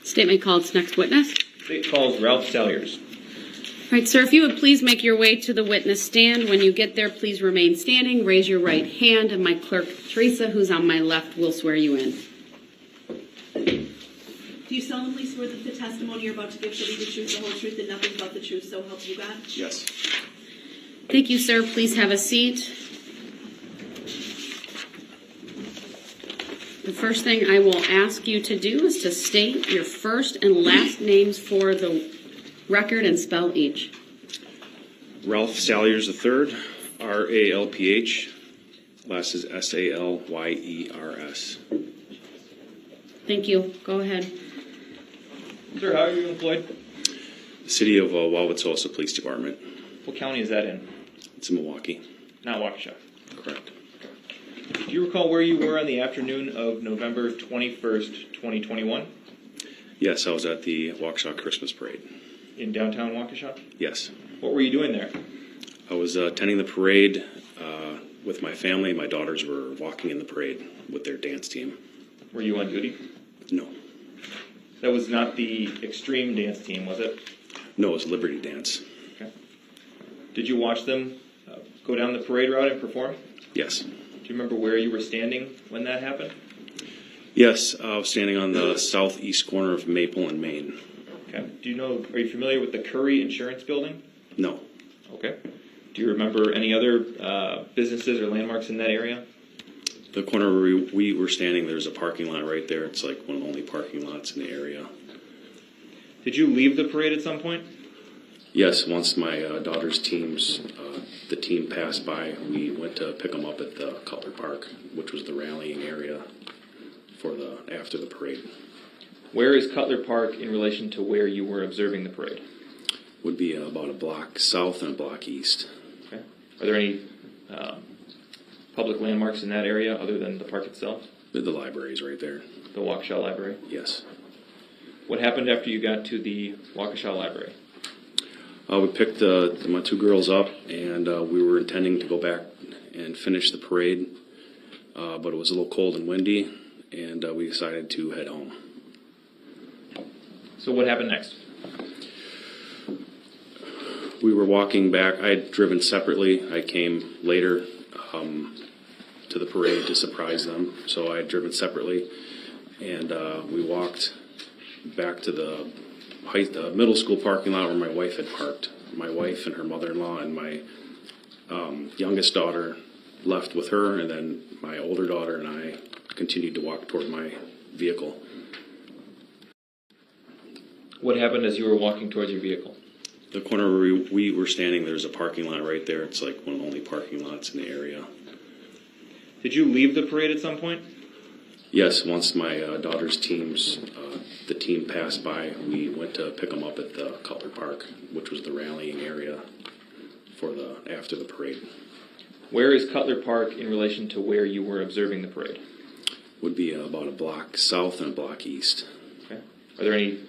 Statement called. Next witness. State calls Ralph Salyers. All right, sir, if you would please make your way to the witness stand. When you get there, please remain standing. Raise your right hand, and my clerk, Teresa, who's on my left, will swear you in. Do you solemnly swear that the testimony you're about to give shall be the truth, the whole truth, and nothing but the truth, so help you God? Yes. Thank you, sir. Please have a seat. The first thing I will ask you to do is to state your first and last names for the record and spell each. Ralph Salyers III, R-A-L-P-H. Last is S-A-L-Y-E-R-S. Thank you. Go ahead. Sir, how are you employed? The city of Wauwatosa Police Department. What county is that in? It's in Milwaukee. Not Waukesha. Correct. Do you recall where you were on the afternoon of November 21st, 2021? Yes, I was at the Waukesha Christmas Parade. In downtown Waukesha? Yes. What were you doing there? I was attending the parade with my family. My daughters were walking in the parade with their dance team. Were you on duty? No. That was not the extreme dance team, was it? No, it was Liberty Dance. Okay. Did you watch them go down the parade route and perform? Yes. Do you remember where you were standing when that happened? Yes, I was standing on the southeast corner of Maple and Main. Okay. Are you familiar with the Curry Insurance Building? No. Okay. Do you remember any other businesses or landmarks in that area? The corner where we were standing, there's a parking lot right there. It's like one of the only parking lots in the area. Did you leave the parade at some point? Yes, once my daughter's the team passed by, we went to pick them up at the Cutler Park, which was the rallying area for after the parade. Where is Cutler Park in relation to where you were observing the parade? Would be about a block south and a block east. Okay. Are there any public landmarks in that area other than the park itself? The library's right there. The Waukesha Library? Yes. What happened after you got to the Waukesha Library? We picked my two girls up, and we were intending to go back and finish the parade, but it was a little cold and windy, and we decided to head home. So what happened next? We were walking back. I had driven separately. I came later to the parade to surprise them, so I had driven separately, and we walked back to the middle school parking lot where my wife had parked. My wife and her mother-in-law and my youngest daughter left with her, and then my older daughter and I continued to walk toward my vehicle. What happened as you were walking towards your vehicle? The corner where we were standing, there's a parking lot right there. It's like one of the only parking lots in the area. Did you leave the parade at some point? Yes, once my daughter's the team passed by, we went to pick them up at the Cutler Park, which was the rallying area for after the parade. Where is Cutler Park in relation to where you were observing the parade? Would be about a block south and a block east. Okay. Are there any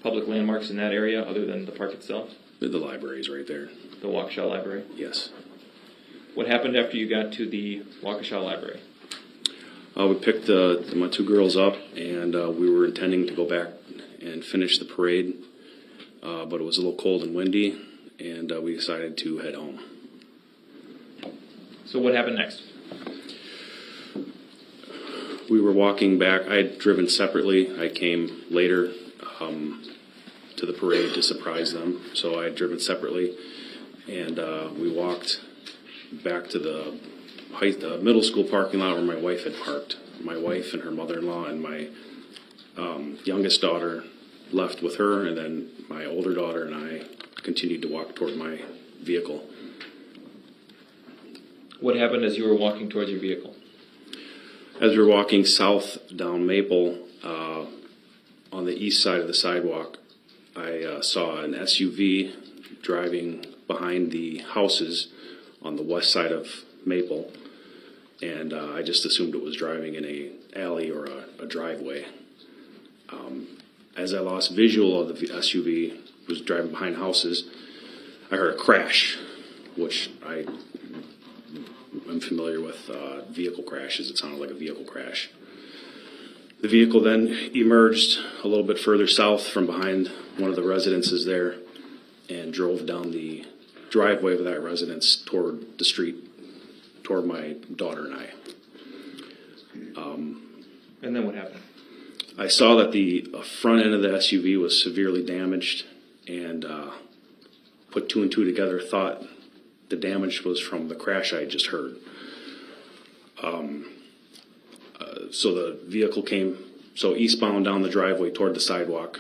public landmarks in that area other than the park itself? The library's right there. The Waukesha Library? Yes. What happened after you got to the Waukesha Library? We picked my two girls up, and we were intending to go back and finish the parade, but it was a little cold and windy, and we decided to head home. So what happened next? We were walking back. I had driven separately. I came later to the parade to surprise them, so I had driven separately, and we walked back to the middle school parking lot where my wife had parked. My wife and her mother-in-law and my youngest daughter left with her, and then my older daughter and I continued to walk toward my vehicle. What happened as you were walking towards your vehicle? As we were walking south down Maple, on the east side of the sidewalk, I saw an SUV driving behind the houses on the west side of Maple, and I just assumed it was driving in a alley or a driveway. As I lost visual of the SUV, was driving behind houses, I heard a crash, which I am familiar with vehicle crashes. It sounded like a vehicle crash. The vehicle then emerged a little bit further south from behind one of the residences there and drove down the driveway of that residence toward the street, toward my daughter and I. And then what happened? I saw that the front end of the SUV was severely damaged and put two and two together, thought the damage was from the crash I had just heard. So the vehicle came eastbound down the driveway toward the sidewalk.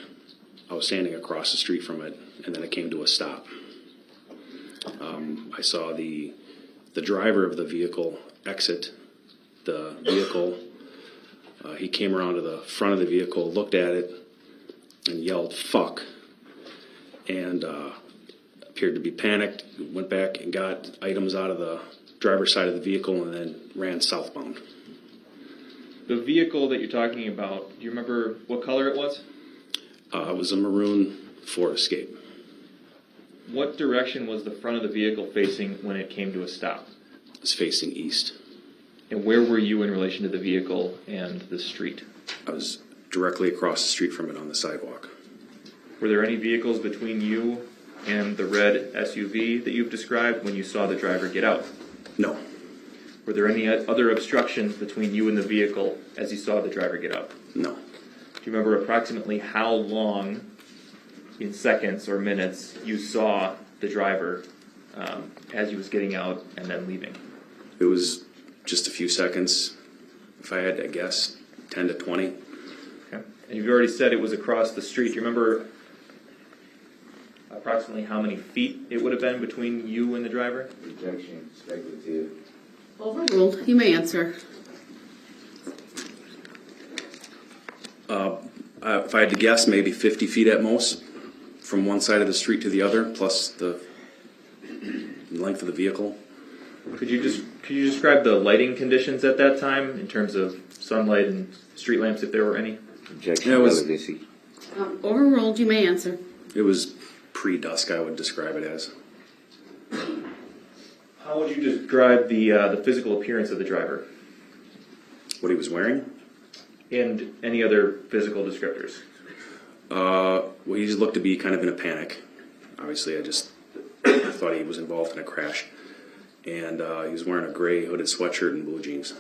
I was standing across the street from it, and then it came to a stop. I saw the driver of the vehicle exit the vehicle. He came around to the front of the vehicle, looked at it, and yelled, "Fuck," and appeared to be panicked, went back and got items out of the driver's side of the vehicle and then ran southbound. The vehicle that you're talking about, do you remember what color it was? It was a maroon Ford Escape. What direction was the front of the vehicle facing when it came to a stop? It was facing east. And where were you in relation to the vehicle and the street? I was directly across the street from it on the sidewalk. Were there any vehicles between you and the red SUV that you've described when you saw the driver get out? No, Were there any other obstructions between you and the vehicle as you saw the driver get out? no. Do you remember approximately how long, in seconds or minutes, you saw the driver as he was getting out and then leaving? It was just a few seconds. If I had to guess, 10 to 20. Okay. And you've already said it was across the street. Do you remember approximately how many feet it would have been between you and the driver? Objection, speculative. Overruled. You may answer. If I had to guess, maybe 50 feet at most from one side of the street to the other, plus the length of the vehicle. Could you describe the lighting conditions at that time in terms of sunlight and street lamps, if there were any? Objection, Yeah, it was- relevancy. Overruled. You may answer. It was pre-dusk, I would describe it as. How would you describe the physical appearance of the driver What he was wearing? and any other physical descriptors? Well, he just looked to be kind of in a panic. Obviously, I thought he was involved in a crash. And he was wearing a gray hooded sweatshirt and blue jeans.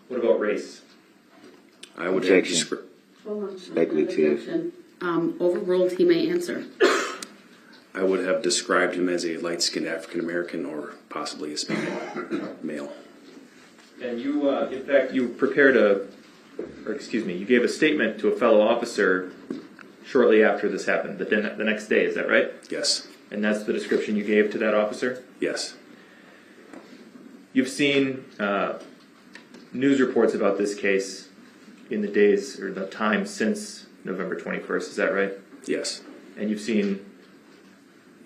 What about race? I would Objection. Speculative. Overruled. He may answer. I would have described him as a light-skinned African-American or possibly Hispanic male. And you, in fact, you you gave a statement to a fellow officer shortly after this happened, the next day, is that right? Yes. And that's the description you gave to that officer? Yes. You've seen news reports about this case in the days or the time since November 21st, is that right? Yes. And you've seen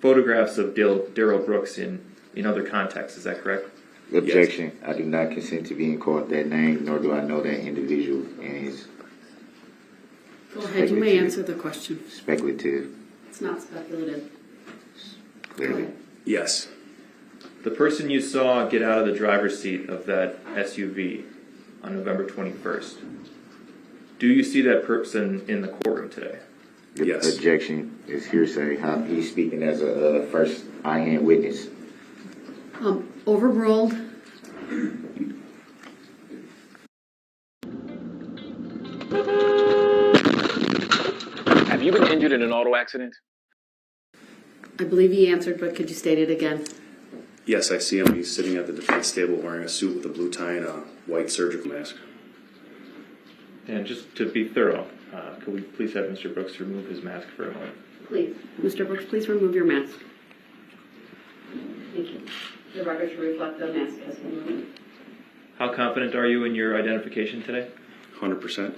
photographs of Darrell Brooks in other contexts, is that correct? Objection, I do not consent to being called that name, nor do I know that individual, and his Go ahead. You may answer the question. speculative. It's not speculative. Clearly. Yes. The person you saw get out of the driver's seat of that SUV on November 21st, do you see that person in the courtroom today? Yes. Objection is hearsay. How he's speaking as a first eye-hand witness. Overruled. Have you been injured in an auto accident? I believe he answered, but could you state it again? Yes, I see him. He's sitting at the defense table wearing a suit with a blue tie and a white surgical mask. And just to be thorough, could we please have Mr. Brooks remove his mask for a moment? Please. Mr. Brooks, please remove your mask. Thank you. The record should reflect the mask has been removed. How confident are you in your identification today? 100%.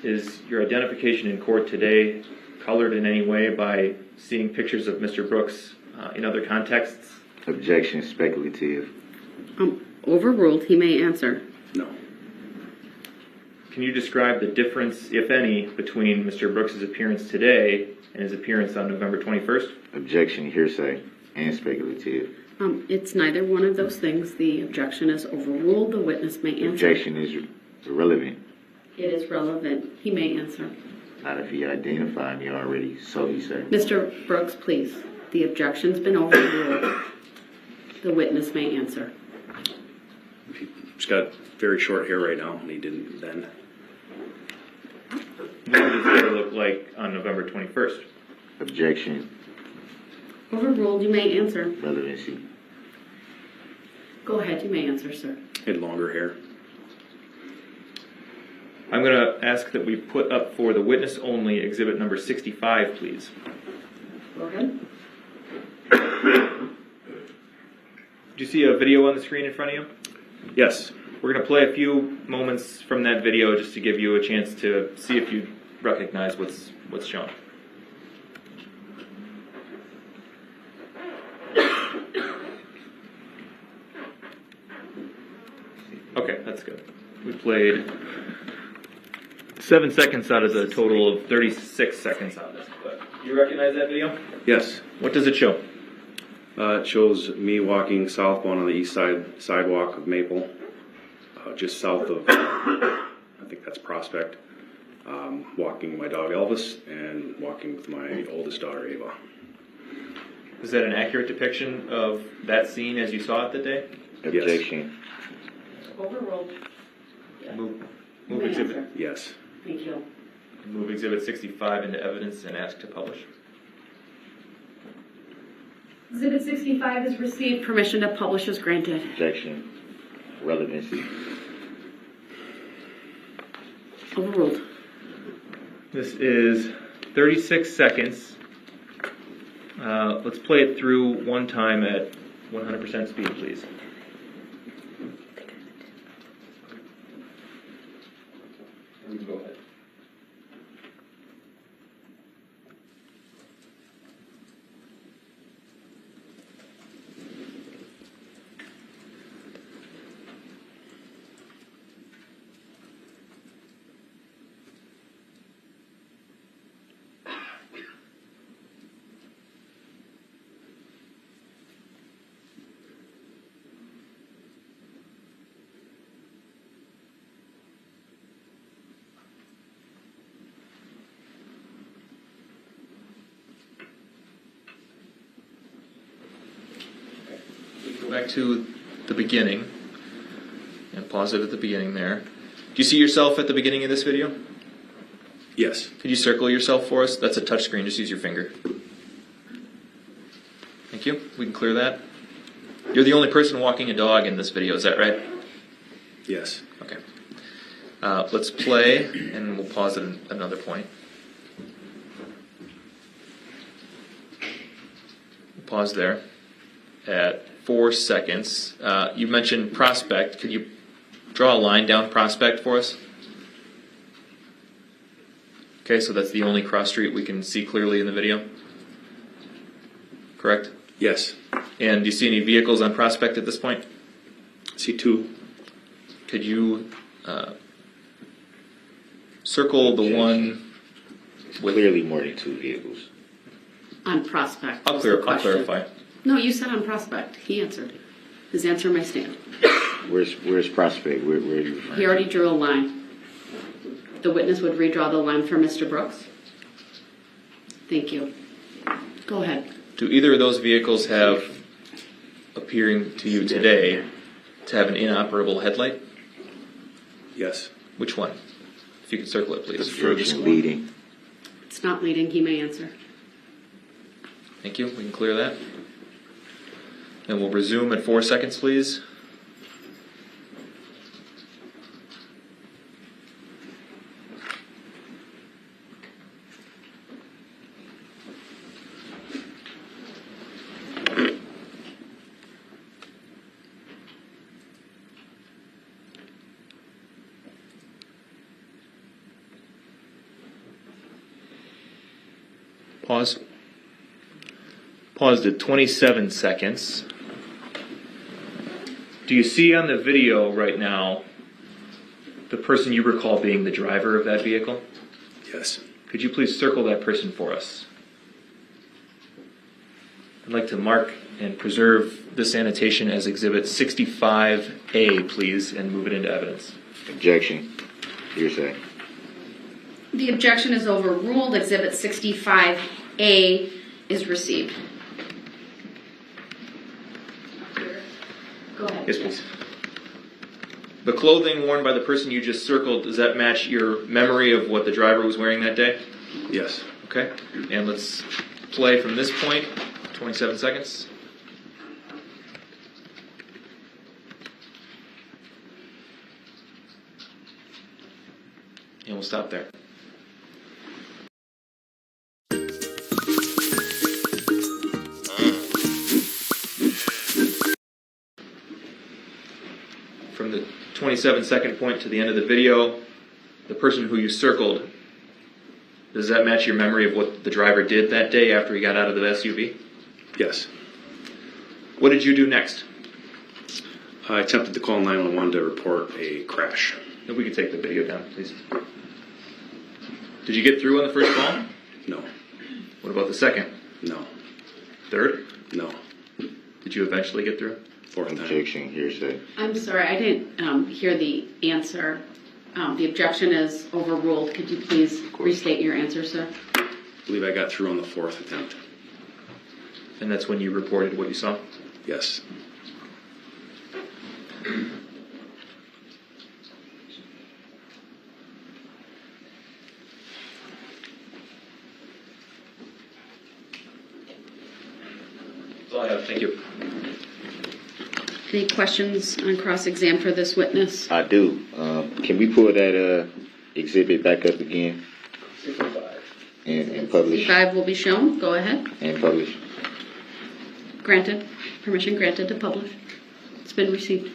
Is your identification in court today colored in any way by seeing pictures of Mr. Brooks in other contexts? Objection, speculative. Overruled. He may answer. No. Can you describe the difference, if any, between Mr. Brooks' appearance today and his appearance on November 21st? Objection, hearsay, and speculative. It's neither one of those things. The objection is overruled. The witness may answer. Objection is irrelevant. It is relevant. He may answer. Not if he identified me already, so he said. Mr. Brooks, please. The objection's been overruled. The witness may answer. He's got very short hair right now, and he didn't then. What did his hair look like on November 21st? Objection, Overruled. You may answer. relevancy. Go ahead. You may answer, sir. He had longer hair. I'm going to ask that we put up for the witness only exhibit number 65, please. Go ahead. Do you see a video on the screen in front of you? Yes. We're going to play a few moments from that video just to give you a chance to see if you recognize what's shown. Okay, that's good. We played 7 seconds out of the total of 36 seconds on this. But you recognize that video? Yes. What does it show? It shows me walking southbound on the east side sidewalk of Maple, just south of, I think that's Prospect, walking my dog Elvis and walking with my oldest daughter Ava. Is that an accurate depiction of that scene as you saw it that day? Objection, Overruled. Move You may exhibit. answer. Yes. Thank you. Move exhibit 65 into evidence and ask to publish. Exhibit 65 is received. Permission to publish is granted. objection, relevancy. Overruled. This is 36 seconds. Let's play it through one time at 100% speed, please. You can go ahead. Go back to the beginning and pause it at the beginning there. Do you see yourself at the beginning of this video? Yes. Could you circle yourself for us? That's a touch screen. Just use your finger. Thank you. We can clear that. You're the only person walking a dog in this video. Is that right? Yes. Okay. Let's play, and we'll pause at another point. Pause there at 4 seconds. You mentioned Prospect. Could you draw a line down Prospect for us? Okay, so that's the only cross street we can see clearly in the video. Correct? Yes. And do you see any vehicles on Prospect at this point? See two. Could you circle the one with... Clearly more than two vehicles. On Prospect. I'll was the question. clarify. No, you said on Prospect. He answered. His answer may stand. Where's Prospect? Where are you referring He already drew a line. The witness would redraw the line for Mr. Brooks. Thank you. Go ahead. Do either of those vehicles have, appearing to you today, to have an inoperable headlight? Yes. Which one? If you could circle it, please. Objection, leading. It's not leading. He may answer. Thank you. We can clear that. And we'll resume at 4 seconds, please. Pause. Paused at 27 seconds. Do you see on the video right now the person you recall being the driver of that vehicle? Yes. Could you please circle that person for us? I'd like to mark and preserve this annotation as Exhibit 65A, please, and move it into evidence. Objection. Hearsay. The objection is overruled. Exhibit 65A is received. Go ahead. Yes, please. The clothing worn by the person you just circled, does that match your memory of what the driver was wearing that day? Yes. Okay. And let's play from this point. 27 seconds. And we'll stop there. From the 27-second point to the end of the video, the person who you circled, does that match your memory of what the driver did that day after he got out of the SUV? Yes. What did you do next? I attempted to call 911 to report a crash. If we could take the video down, please. Did you get through on the first call? No. What about the second? No. Third? No. Did you eventually get through? Fourth time. Objection. Hearsay. I'm sorry, I didn't hear the answer. The objection is overruled. Could you please restate your answer, sir? I believe I got through on the fourth attempt. And that's when you reported what you saw? Yes. That's all I have. Thank you. Any questions on cross-exam for this witness? I do. Can we pull that exhibit back up again? 65. And publish. 65 will be shown. Go ahead. And publish. Granted. Permission granted to publish. It's been received.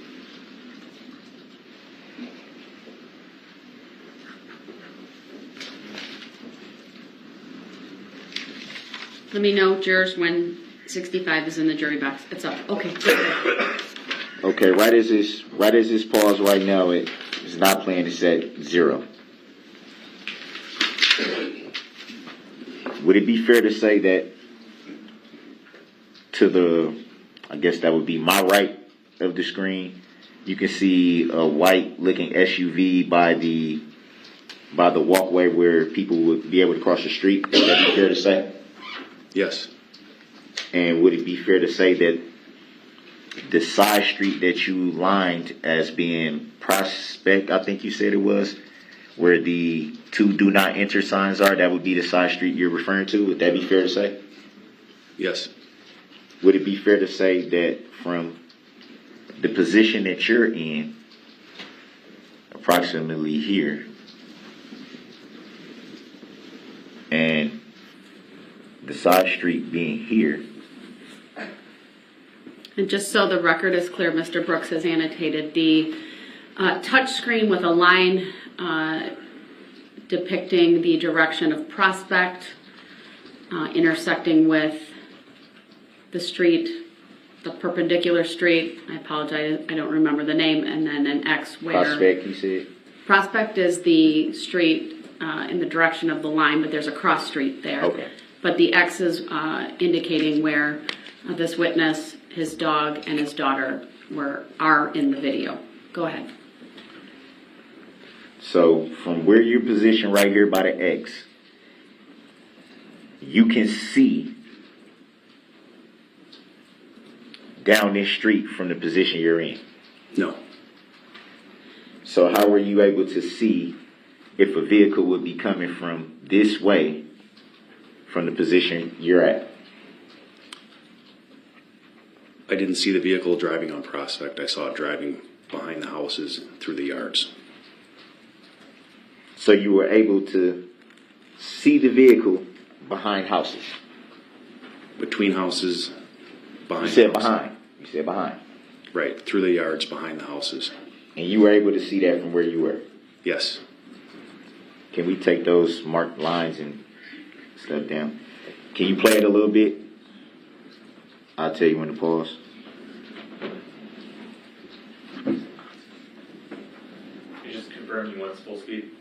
Let me know, jurors, when 65 is in the jury box. It's up. Okay. Okay, right as this pause right now, it's not playing, it's at 0. Would it be fair to say that to the, I guess that would be my right of the screen, you can see a white looking SUV by the walkway where people would be able to cross the street? Would that be fair to say? Yes. And would it be fair to say that the side street that you lined as being Prospect, I think you said it was, where the 2 do not enter signs are, that would be the side street you're referring to? Would that be fair to say? Yes. Would it be fair to say that from the position that you're in, approximately here, and the side street being here, And just so the record is clear, Mr. Brooks has annotated the touch screen with a line depicting the direction of Prospect, intersecting with the street, the perpendicular street. I apologize, I don't remember the name, and then an X where... Prospect, you said? Prospect is the street in the direction of the line, but there's a cross street there. Okay. But the X is indicating where this witness, his dog, and his daughter are in the video. Go ahead. So from where you're positioned right here by the X, you can see down this street from the position you're in. No. So how were you able to see if a vehicle would be coming from this way from the position you're at? I didn't see the vehicle driving on Prospect. I saw it driving behind the houses through the yards. So you were able to see the vehicle behind houses? Between houses, behind You said houses. behind. You said behind. Right, through the yards behind the houses. And you were able to see that from where you were? Yes. Can we take those marked lines and stuff down? Can you play it a little bit? I'll tell you when to pause. You just confirmed you want full speed?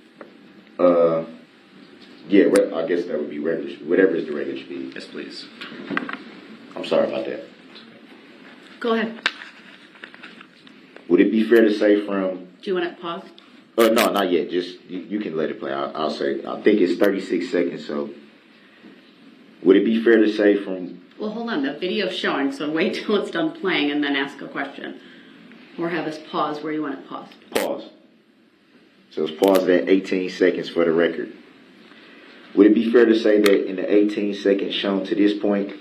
Yeah, I guess that would be regular, whatever is the regular speed. Yes, please. I'm sorry about that. Go ahead. Would it be fair to say from, Do you want to pause? no, not yet, just, you can let it play. I'll say, I think it's 36 seconds, so. Would it be fair to say from, Well, hold on. The video's showing, so wait till it's done playing and then ask a question. Or have us pause where you want it paused. pause. So it's paused at 18 seconds for the record. Would it be fair to say that in the 18 seconds shown to this point,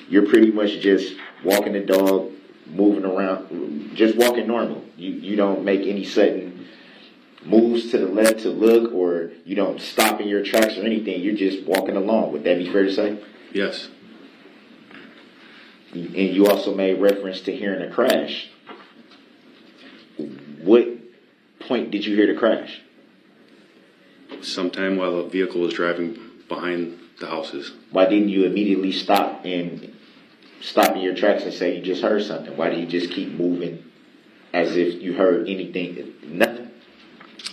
you're pretty much just walking the dog, moving around, just walking normal? You don't make any sudden moves to the left to look, or you don't stop in your tracks or anything. You're just walking along. Would that be fair to say? Yes. And you also made reference to hearing a crash. What point did you hear the crash? Sometime while the vehicle was driving behind the houses. Why didn't you immediately stop in your tracks and say you just heard something? Why do you just keep moving as if you heard anything? Nothing.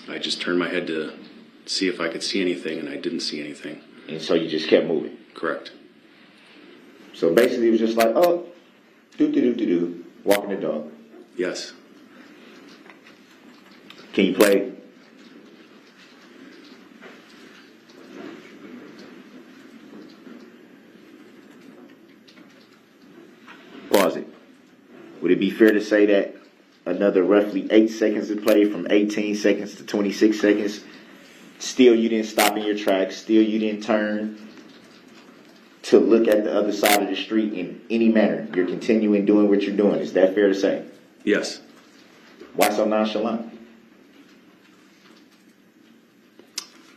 I just turned my head to see if I could see anything, and I didn't see anything. And so you just kept moving. Correct. So basically it was just like, oh, do, walking the dog. Yes. Can you play? Pause it. Would it be fair to say that another roughly 8 seconds to play, from 18 seconds to 26 seconds, still you didn't stop in your tracks, still you didn't turn to look at the other side of the street in any manner? You're continuing doing what you're doing. Is that fair to say? Yes. Why so nonchalant?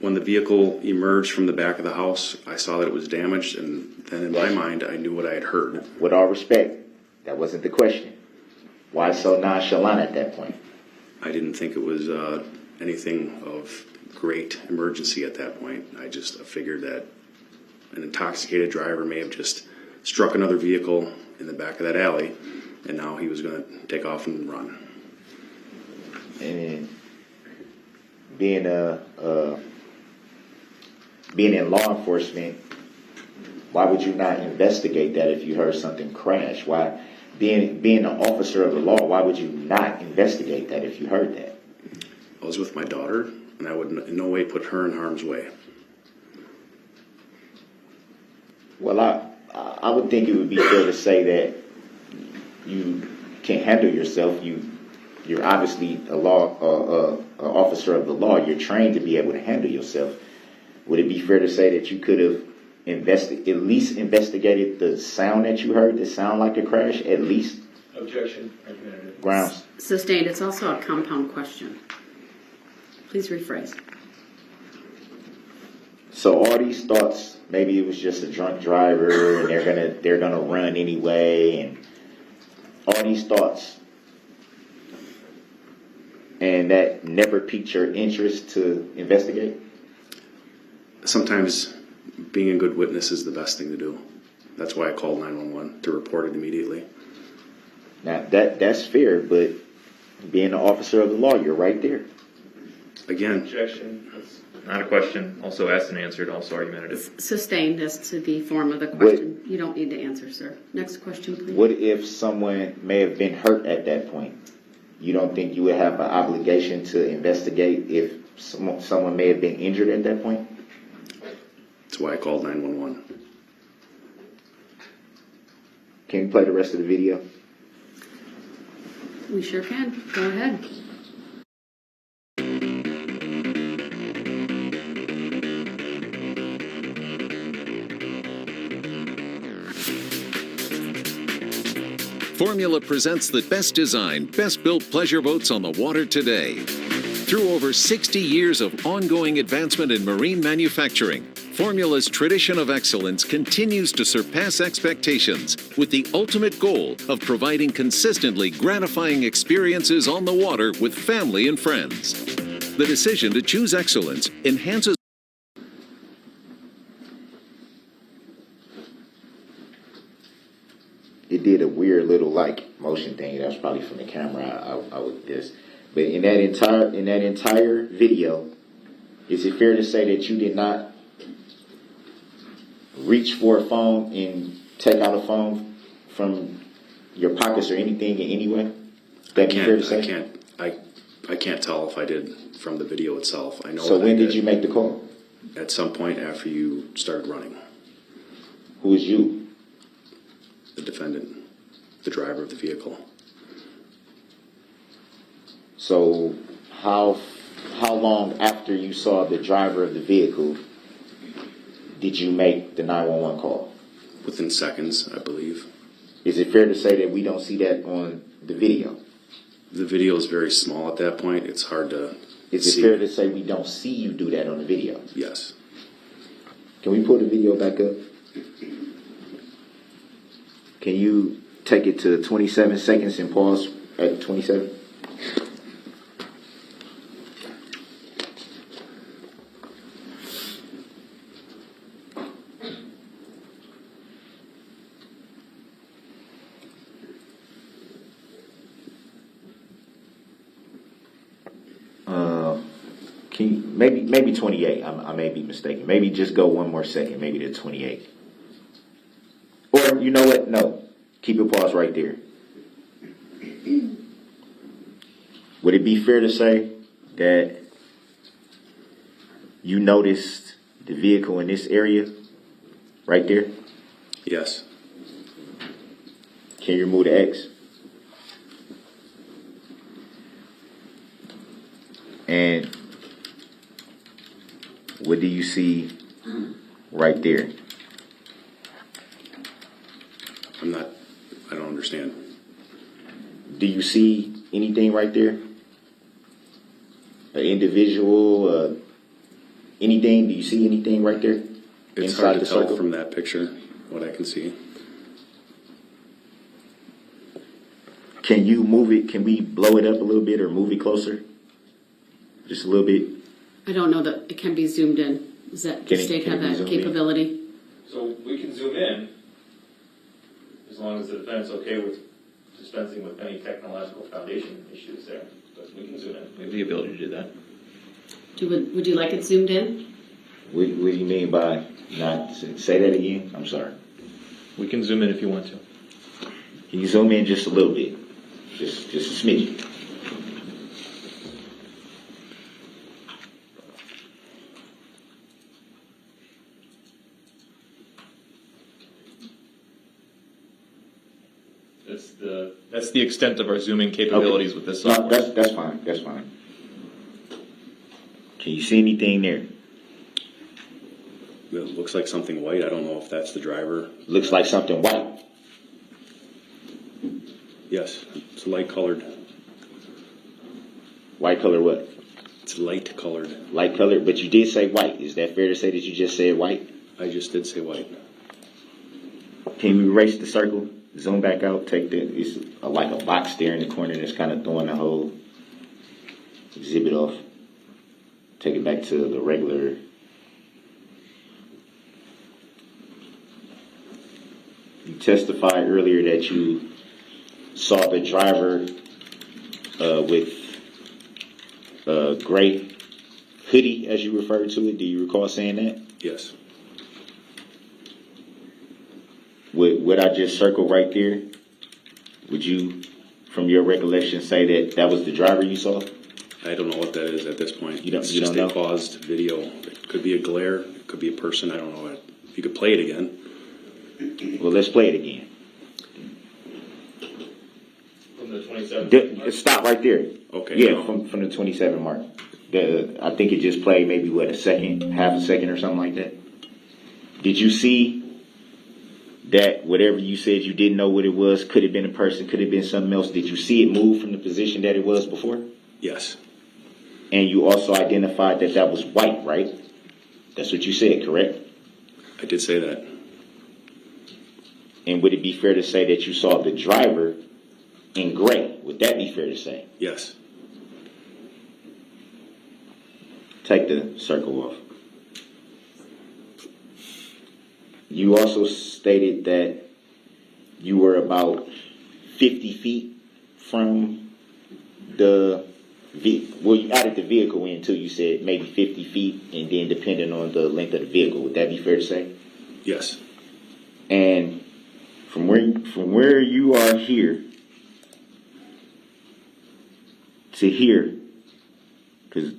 When the vehicle emerged from the back of the house, I saw that it was damaged, and then in my mind, I knew what I had heard. With all respect, that wasn't the question. Why so nonchalant at that point? I didn't think it was anything of great emergency at that point. I just figured that an intoxicated driver may have just struck another vehicle in the back of that alley, and now he was going to take off and run. And being in law enforcement, why would you not investigate that if you heard something crash? Why, being an officer of the law, why would you not investigate that if you heard that? I was with my daughter, and I would in no way put her in harm's way. Well, I would think it would be fair to say that you can handle yourself. You're obviously a officer of the law. You're trained to be able to handle yourself. Would it be fair to say that you could have at least investigated the sound that you heard, that sound like a crash, at least? Objection. Grounds. Sustained. It's also a compound question. Please rephrase. So all these thoughts, maybe it was just a drunk driver and they're gonna run anyway, and all these thoughts, and that never piqued your interest to investigate? Sometimes being a good witness is the best thing to do. That's why I called 911, to report it immediately. Now that's fair, but being an officer of the law, you're right there. Again, Objection. That's not a question. Also asked and answered. Also argumentative. Sustained as to the form of the question. You don't need to answer, sir. Next question, please. What if someone may have been hurt at that point? You don't think you would have an obligation to investigate if someone may have been injured at that point? that's why I called 911. Can you play the rest of the video? We sure can. Go ahead. Formula presents the best designed, best built pleasure boats on the water today. Through over 60 years of ongoing advancement in marine manufacturing, Formula's tradition of excellence continues to surpass expectations with the ultimate goal of providing consistently gratifying experiences on the water with family and friends. The decision to choose excellence enhances It did a weird little motion thing. That's probably from the camera. I would guess. But in that entire video, is it fair to say that you did not reach for a phone and take out a phone from your pockets or anything in any way? That be fair to say? I can't tell if I did from the video itself. I know. So that when I did you make the call? At some point after you started running. Who is you? The defendant, the driver of the vehicle. So how long after you saw the driver of the vehicle did you make the 911 call? Within seconds, I believe. Is it fair to say that we don't see that on the video? The video is very small at that point. It's hard to Is it see. fair to say we don't see you do that on the video? Yes. Can we pull the video back up? Can you take it to 27 seconds and pause at 27? Maybe 28. I may be mistaken. Maybe just go one more second. Maybe to 28. Or you know what? No. Keep it paused right there. Would it be fair to say that you noticed the vehicle in this area right there? Yes. Can you remove the X? And what do you see right there? I don't understand. Do you see anything right there? An individual, anything? Do you see anything right there? It's inside hard to the tell circle? from that picture what I can see. Can you move it? Can we blow it up a little bit or move it closer? Just a little bit. I don't know that it can be zoomed in. Does that Can the it- state can have it be that zoomed in? capability? So we can zoom in, as long as the defendant's okay with dispensing with any technological foundation issues there. But we can zoom in. We have the ability to do that. Would you like it zoomed in? What do you mean by not? Say that again. I'm sorry. We can zoom in if you want to. Can you zoom in just a little bit? Just a smidge. That's the extent of our zooming capabilities with this No, software. that's fine. That's fine. Can you see anything there? It looks like something white. I don't know if that's the driver. Looks like something white. Yes, it's light colored. White color what? It's light colored. Light color, but you did say white. Is that fair to say that you just said white? I just did say white. Can you erase the circle? Zoom back out. Take the. It's like a box there in the corner that's kind of throwing the whole exhibit off. Take it back to the regular. You testified earlier that you saw the driver with gray hoodie, as you referred to it. Do you recall saying that? Yes. Would I just circle right there? Would you, from your recollection, say that that was the driver you saw? I don't know what that is at this point. You don't- It's you just don't a know? paused video. It could be a glare. It could be a person. I don't know. If you could play it again. Well, let's play it again. From the 27th. Stop right there. Okay. Yeah, no. from the 27 mark. I think it just played maybe, what, a second, half a second or something like that? Did you see that whatever you said you didn't know what it was, could have been a person, could have been something else? Did you see it move from the position that it was before? Yes. And you also identified that that was white, right? That's what you said, correct? I did say that. And would it be fair to say that you saw the driver in gray? Would that be fair to say? Yes. Take the circle off. You also stated that you were about 50 feet from the well, you added the vehicle in too. You said maybe 50 feet, and then depending on the length of the vehicle. Would that be fair to say? Yes. And from where you are here to here, because it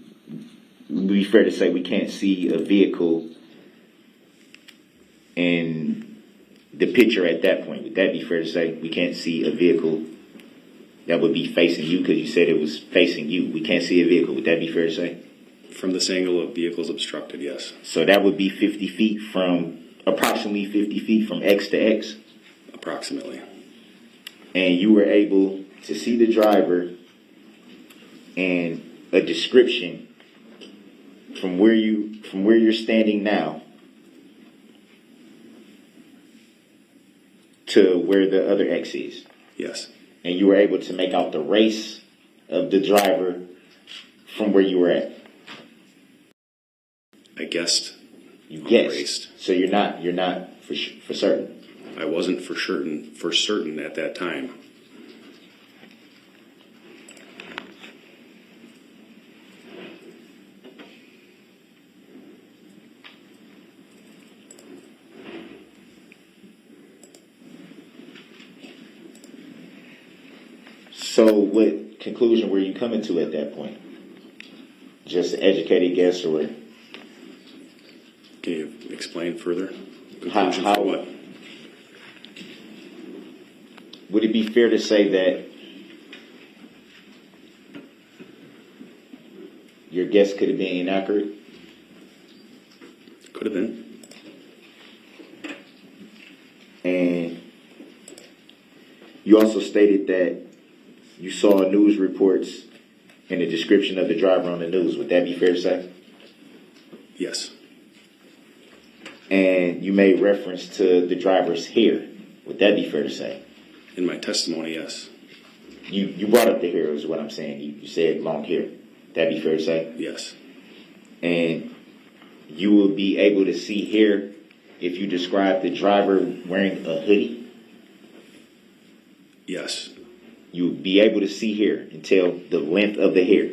would be fair to say we can't see a vehicle in the picture at that point. Would that be fair to say? We can't see a vehicle that would be facing you because you said it was facing you. We can't see a vehicle. Would that be fair to say? From this angle of vehicles obstructed, yes. So that would be 50 feet from, approximately 50 feet from X to X. Approximately. And you were able to see the driver and a description from where you're standing now to where the other X is. Yes. And you were able to make out the race of the driver from where you were at. I guessed. You on guessed. Raced. So you're not for certain. I wasn't for certain at that time. So what conclusion were you coming to at that point? Just an educated guess, or Can you explain further? how For what? would it be fair to say that your guess could have been inaccurate? Could have been. And you also stated that you saw news reports and the description of the driver on the news. Would that be fair to say? Yes. And you made reference to the driver's hair. Would that be fair to say? In my testimony, yes. You brought up the hair is what I'm saying. You said long hair. Would that be fair to say? Yes. And you will be able to see hair if you describe the driver wearing a hoodie. Yes. You'll be able to see hair and tell the length of the hair.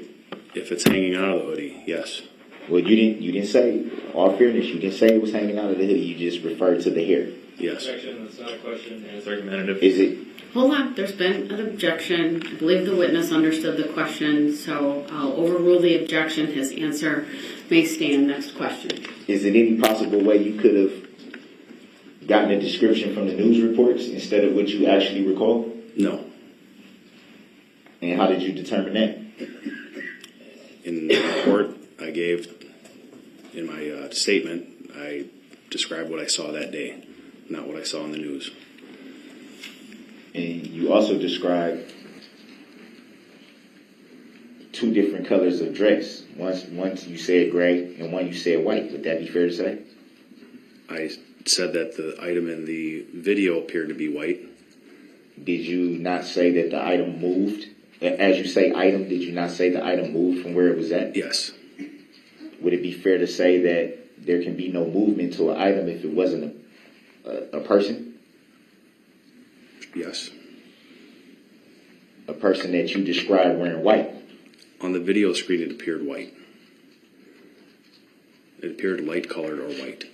If it's hanging out of the hoodie, yes. Well, you didn't say, all fairness, you didn't say it was hanging out of the hoodie. You just referred to the hair. Yes. Objection, that's not a question, it's argumentative. Is it? Hold on, there's been an objection. I believe the witness understood the question, so I'll overrule the objection. His answer may stand. Next question. Is it any possible way you could have gotten a description from the news reports instead of what you actually recall? No. And how did you determine that? In the report I gave in my statement, I described what I saw that day, not what I saw in the news. And you also described two different colors of dress. Once you said gray and one you said white. Would that be fair to say? I said that the item in the video appeared to be white. Did you not say that the item moved? As you say item, did you not say the item moved from where it was at? Yes. Would it be fair to say that there can be no movement to an item if it wasn't a person? Yes. A person that you described wearing white? On the video screen, it appeared white. It appeared light colored or white.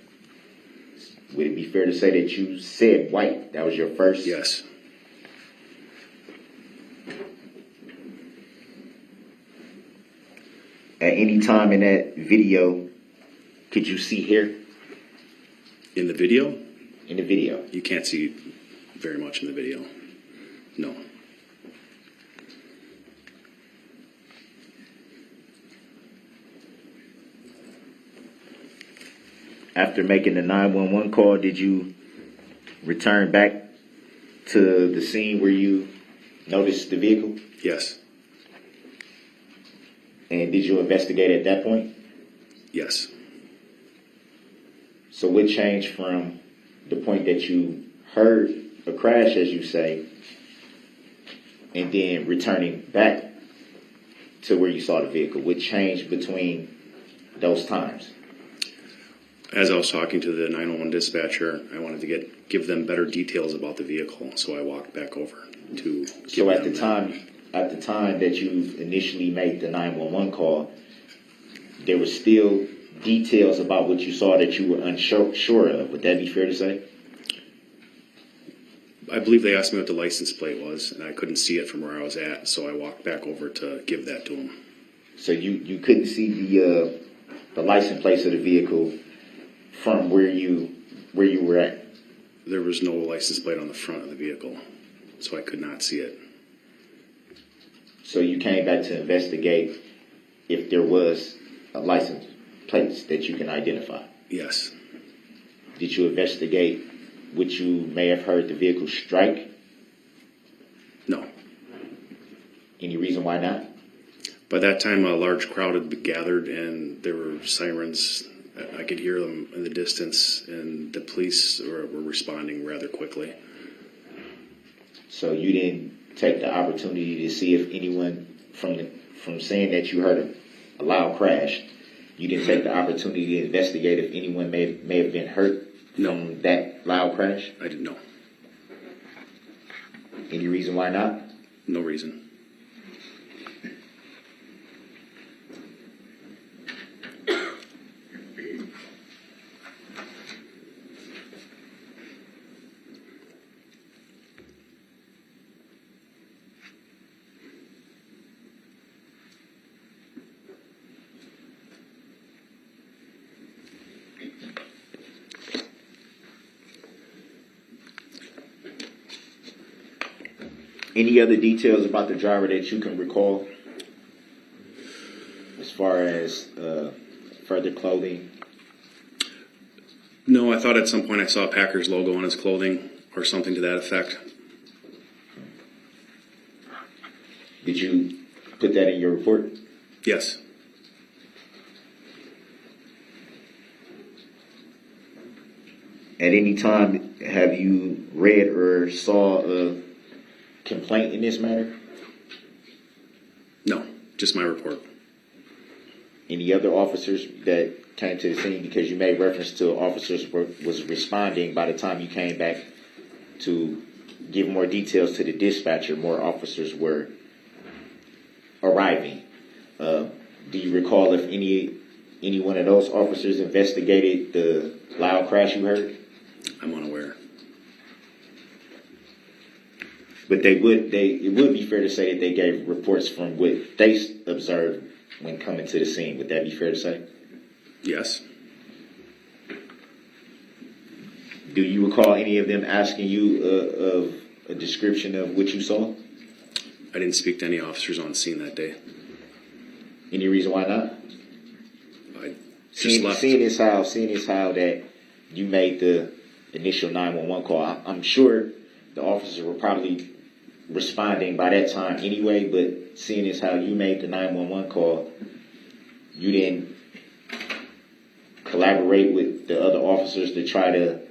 Would it be fair to say that you said white? That was your first? Yes. At any time in that video, could you see hair? In the video? In the video. You can't see very much in the video. No. After making the 911 call, did you return back to the scene where you noticed the vehicle? Yes. And did you investigate at that point? Yes. So what changed from the point that you heard a crash, as you say, and then returning back to where you saw the vehicle? What changed between those times? As I was talking to the 911 dispatcher, I wanted to give them better details about the vehicle, so I walked back over to. So at the time that you initially made the 911 call, there were still details about what you saw that you were unsure of. Would that be fair to say? I believe they asked me what the license plate was, and I couldn't see it from where I was at, so I walked back over to give that to them. So you couldn't see the license plates of the vehicle from where you were at. There was no license plate on the front of the vehicle, so I could not see it. So you came back to investigate if there was a license plates that you can identify. Yes. Did you investigate what you may have heard the vehicle strike? No. Any reason why not? By that time, a large crowd had gathered, and there were sirens. I could hear them in the distance, and the police were responding rather quickly. So you didn't take the opportunity to see if anyone from saying that you heard a loud crash, you didn't take the opportunity to investigate if anyone may have been hurt from that loud crash? I didn't know. Any reason why not? No reason. Any other details about the driver that you can recall? As far as further clothing? No, I thought at some point I saw a Packers logo on his clothing or something to that effect. Did you put that in your report? Yes. At any time, have you read or saw a complaint in this matter? No, just my report. Any other officers that came to the scene? Because you made reference to officers was responding by the time you came back to give more details to the dispatcher. More officers were arriving. Do you recall if any one of those officers investigated the loud crash you heard? I'm unaware. But it would be fair to say that they gave reports from what they observed when coming to the scene. Would that be fair to say? Yes. Do you recall any of them asking you of a description of what you saw? I didn't speak to any officers on scene that day. Any reason why not? I just left. Seeing as how that you made the initial 911 call, I'm sure the officers were probably responding by that time anyway, but seeing as how you made the 911 call, you didn't collaborate with the other officers to try to,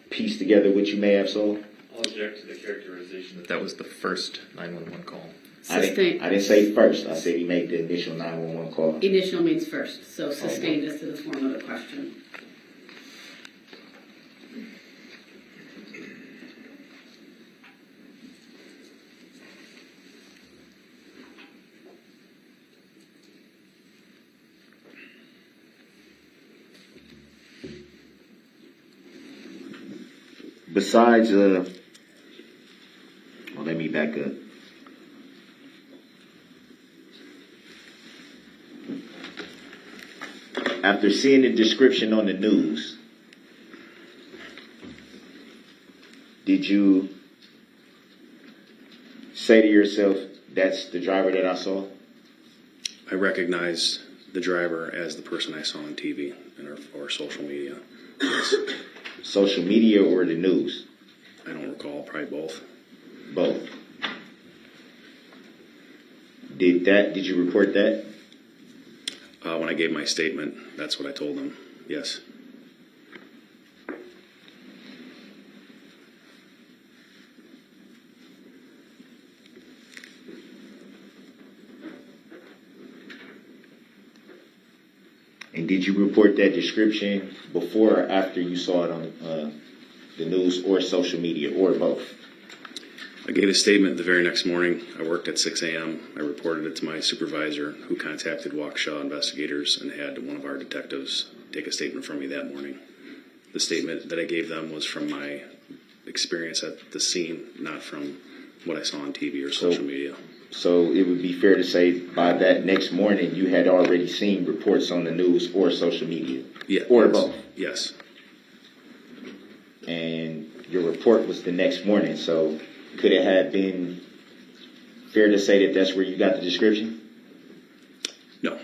piece together what you may have saw? I'll object to the characterization that was the first 911 call. I didn't say first. I said he made the initial 911 call. Initial means first, so sustained is to the form of the question. Besides, let me back up. After seeing the description on the news, did you say to yourself, that's the driver that I saw? I recognize the driver as the person I saw on TV or social media. Yes. Social media or the news? I don't recall, probably both. Both. Did you report that? When I gave my statement, that's what I told them. Yes. And did you report that description before or after you saw it on the news or social media or both? I gave a statement the very next morning. I worked at 6 a.m. I reported it to my supervisor, who contacted Waukesha investigators and had one of our detectives take a statement from me that morning. The statement that I gave them was from my experience at the scene, not from what I saw on TV or social media. So it would be fair to say by that next morning you had already seen reports on the news or social media? Yeah. Or yes. both? Yes. And your report was the next morning, so could it have been fair to say that that's where you got the description? No.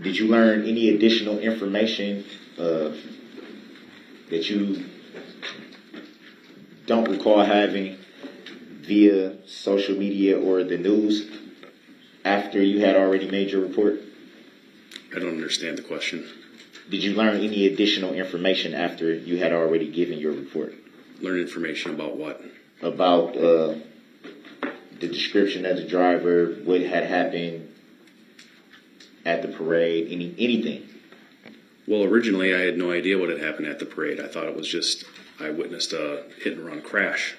Did you learn any additional information that you don't recall having via social media or the news after you had already made your report? I don't understand the question. Did you learn any additional information after you had already given your report? Learn information about what? About the description of the driver, what had happened at the parade, anything? Well, originally I had no idea what had happened at the parade. I thought it was just, I witnessed a hit and run crash.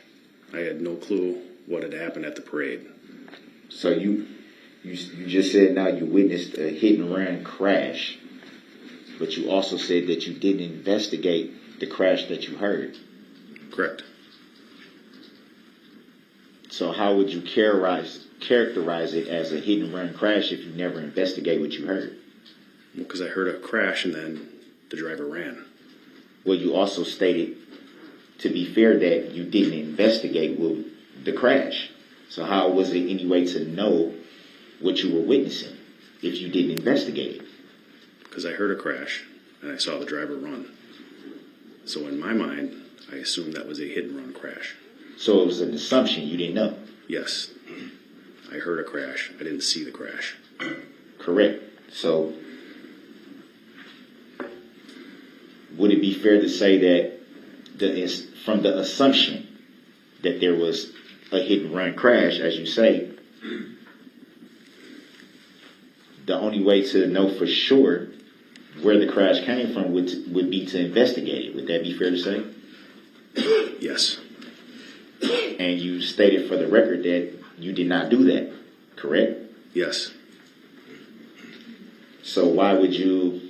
I had no clue what had happened at the parade. So you just said now you witnessed a hit and run crash, but you also said that you didn't investigate the crash that you heard. Correct. So how would you characterize it as a hit and run crash if you never investigate what you heard? Because I heard a crash and then the driver ran. Well, you also stated, to be fair, that you didn't investigate the crash. So how was it any way to know what you were witnessing if you didn't investigate it? Because I heard a crash and I saw the driver run. So in my mind, I assumed that was a hit and run crash. So it was an assumption, you didn't know? Yes. I heard a crash. I didn't see the crash. Correct. So would it be fair to say that from the assumption that there was a hit and run crash, as you say, the only way to know for sure where the crash came from would be to investigate it? Would that be fair to say? Yes. And you stated for the record that you did not do that, correct? Yes. So why would you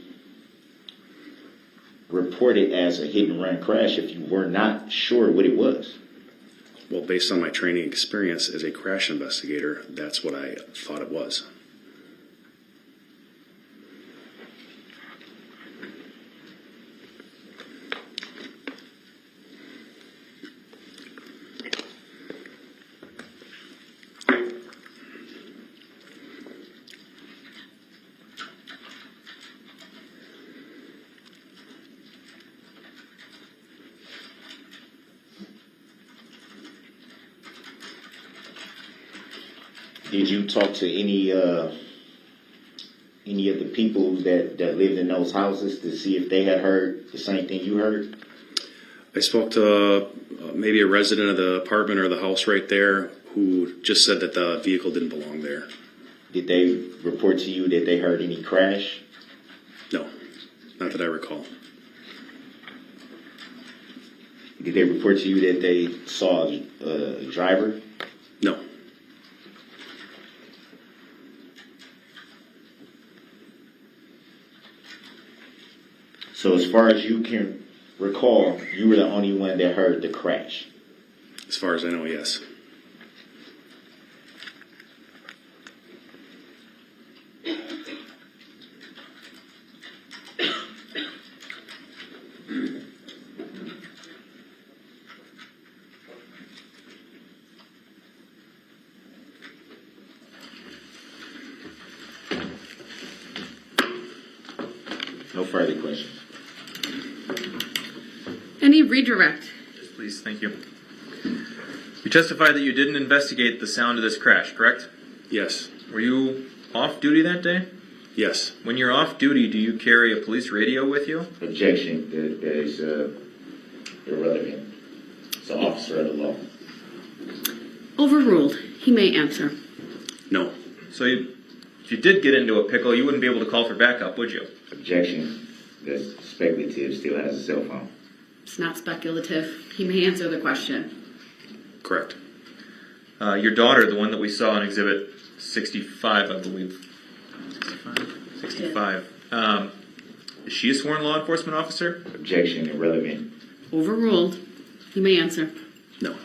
report it as a hit and run crash if you were not sure what it was? Well, based on my training experience as a crash investigator, that's what I thought it was. Did you talk to any of the people that lived in those houses to see if they had heard the same thing you heard? I spoke to maybe a resident of the apartment or the house right there who just said that the vehicle didn't belong there. Did they report to you that they heard any crash? No, not that I recall. Did they report to you that they saw a driver? No. So as far as you can recall, you were the only one that heard the crash. As far as I know, yes. No further questions. Any redirect? Yes, please, thank you. You testified that you didn't investigate the sound of this crash, correct? Yes. Were you off duty that day? Yes. When you're off duty, do you carry a police radio with you? Objection. That is irrelevant. It's an officer of the law. Overruled. He may answer. No. So If you did get into a pickle, you wouldn't be able to call for backup, would you? Objection. The speculative still has a cell phone. It's not speculative. He may answer the question. Correct. Your daughter, the one that we saw on Exhibit 65, I believe. 65. Is she a sworn law enforcement officer? Objection. Irrelevant. Overruled. He may answer. No.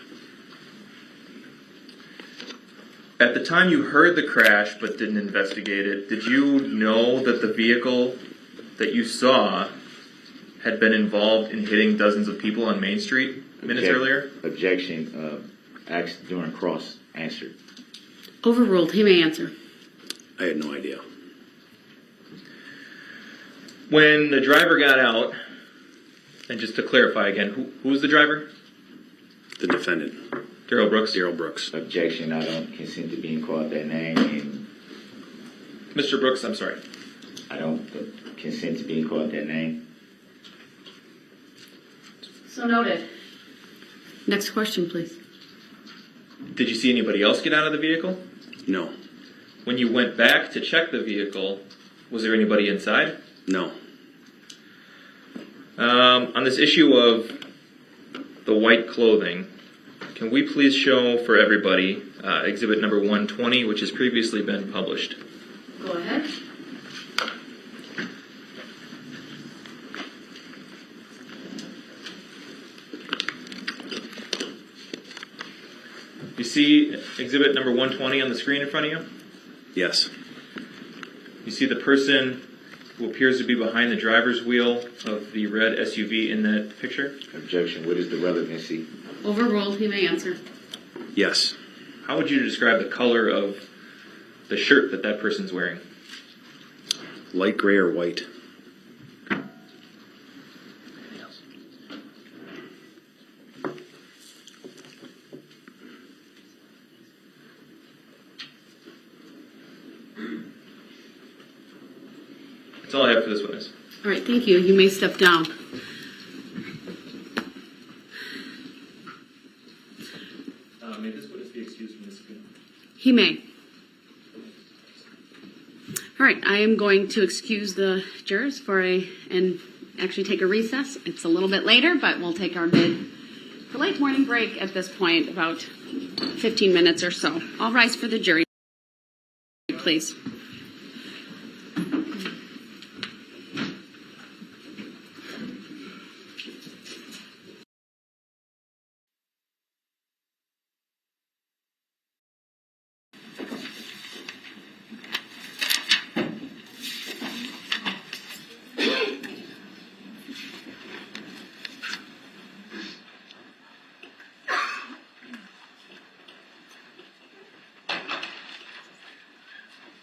At the time you heard the crash but didn't investigate it, did you know that the vehicle that you saw had been involved in hitting dozens of people on Main Street minutes earlier? Objection. Asked during cross. Answered. Overruled. He may answer. I had no idea. When the driver got out, and just to clarify again, who was the driver? The defendant, Darrell Brooks? Darrell Brooks. Objection. I don't consent to being called that name, and Mr. Brooks, I'm sorry. I don't consent to being called that name. So noted. Next question, please. Did you see anybody else get out of the vehicle? No. When you went back to check the vehicle, was there anybody inside? No. On this issue of the white clothing, can we please show for everybody exhibit number 120, which has previously been published? Go ahead. You see exhibit number 120 on the screen in front of you? Yes. You see the person who appears to be behind the driver's wheel of the red SUV in that picture? Objection. What is the relevancy? Overruled. He may answer. Yes. How would you describe the color of the shirt that that person's wearing? Light gray or white? That's all I have for this witness. All right, thank you. You may step down. May this witness be excused from this appeal? He may. All right, I am going to excuse the jurors and actually take a recess. It's a little bit later, but we'll take our late morning break at this point, about 15 minutes or so. I'll rise for the jury, please.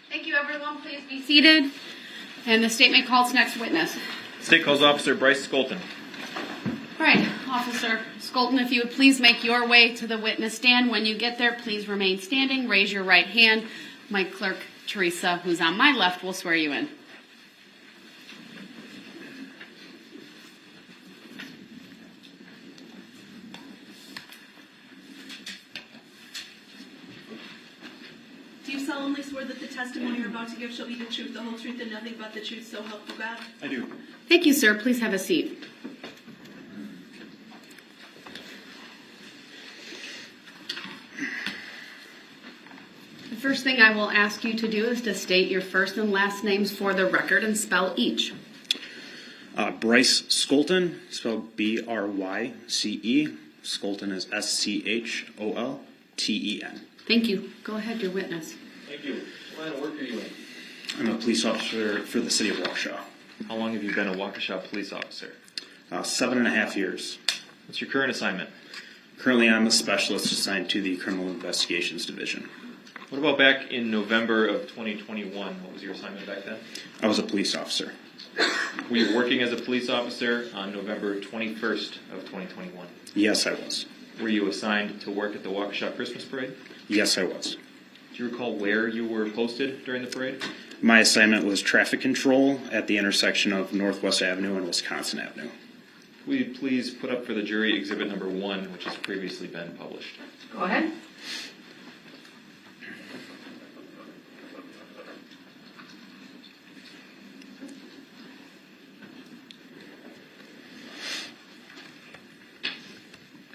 Thank you, everyone. Please be seated. And the state may call its next witness. State calls Officer Bryce Skolton. All right, Officer Skolton, if you would please make your way to the witness stand. When you get there, please remain standing. Raise your right hand. My clerk, Teresa, who's on my left, will swear you in. Do you solemnly swear that the testimony you're about to give shall be the truth, the whole truth, and nothing but the truth, so help you God? I do. Thank you, sir. Please have a seat. The first thing I will ask you to do is to state your first and last names for the record and spell each. Bryce Skolton, spelled B-R-Y-C-E. Skolton is S-C-H-O-L-T-E-N. Thank you. Go ahead, your witness. Thank you. What line of work are you in? I'm a police officer for the city of Waukesha. How long have you been a Waukesha police officer? 7.5 years. What's your current assignment? Currently, I'm a specialist assigned to the Criminal Investigations Division. What about back in November of 2021? What was your assignment back then? I was a police officer. Were you working as a police officer on November 21st of 2021? Yes, I was. Were you assigned to work at the Waukesha Christmas Parade? Yes, I was. Do you recall where you were posted during the parade? My assignment was traffic control at the intersection of Northwest Avenue and Wisconsin Avenue. Will you please put up for the jury exhibit number 1, which has previously been published? Go ahead.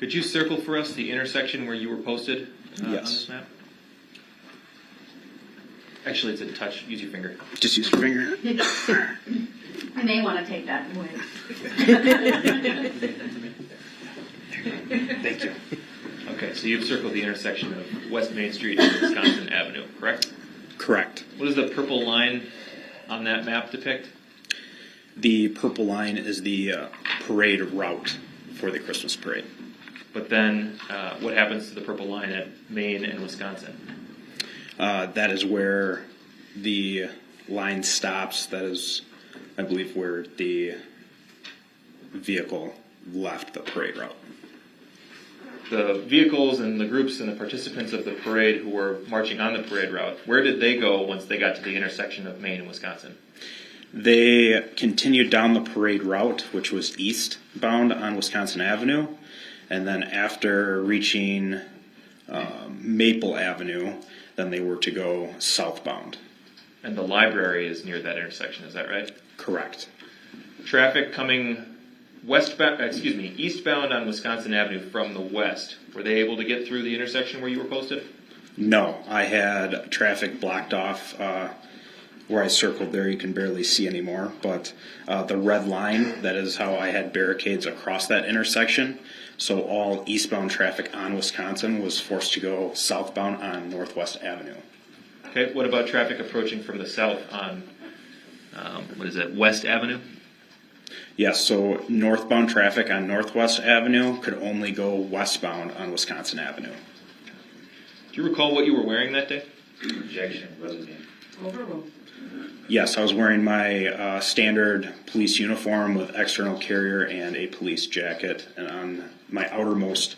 Could you circle for us the intersection where you were posted on Yes. this map? Actually, it's a touch. Use your finger. Just use your finger. I may want to take that away. Thank you. Okay, so you've circled the intersection of West Main Street and Wisconsin Avenue, correct? Correct. What does the purple line on that map depict? The purple line is the parade route for the Christmas parade. But then, what happens to the purple line at Main and Wisconsin? That is where the line stops. That is, I believe, where the vehicle left the parade route. The vehicles and the groups and the participants of the parade who were marching on the parade route, where did they go once they got to the intersection of Main and Wisconsin? They continued down the parade route, which was eastbound on Wisconsin Avenue, and then after reaching Maple Avenue, then they were to go southbound. And the library is near that intersection, is that right? Correct. Traffic coming eastbound on Wisconsin Avenue from the west, were they able to get through the intersection where you were posted? No, I had traffic blocked off where I circled there. You can barely see anymore, but the red line, that is how I had barricades across that intersection. So all eastbound traffic on Wisconsin was forced to go southbound on Northwest Avenue. Okay, what about traffic approaching from the south on, West Avenue? Yes, so northbound traffic on Northwest Avenue could only go westbound on Wisconsin Avenue. Do you recall what you were wearing that day? Objection, Brother Dan. Overruled. Yes, I was wearing my standard police uniform with external carrier and a police jacket, and on my outermost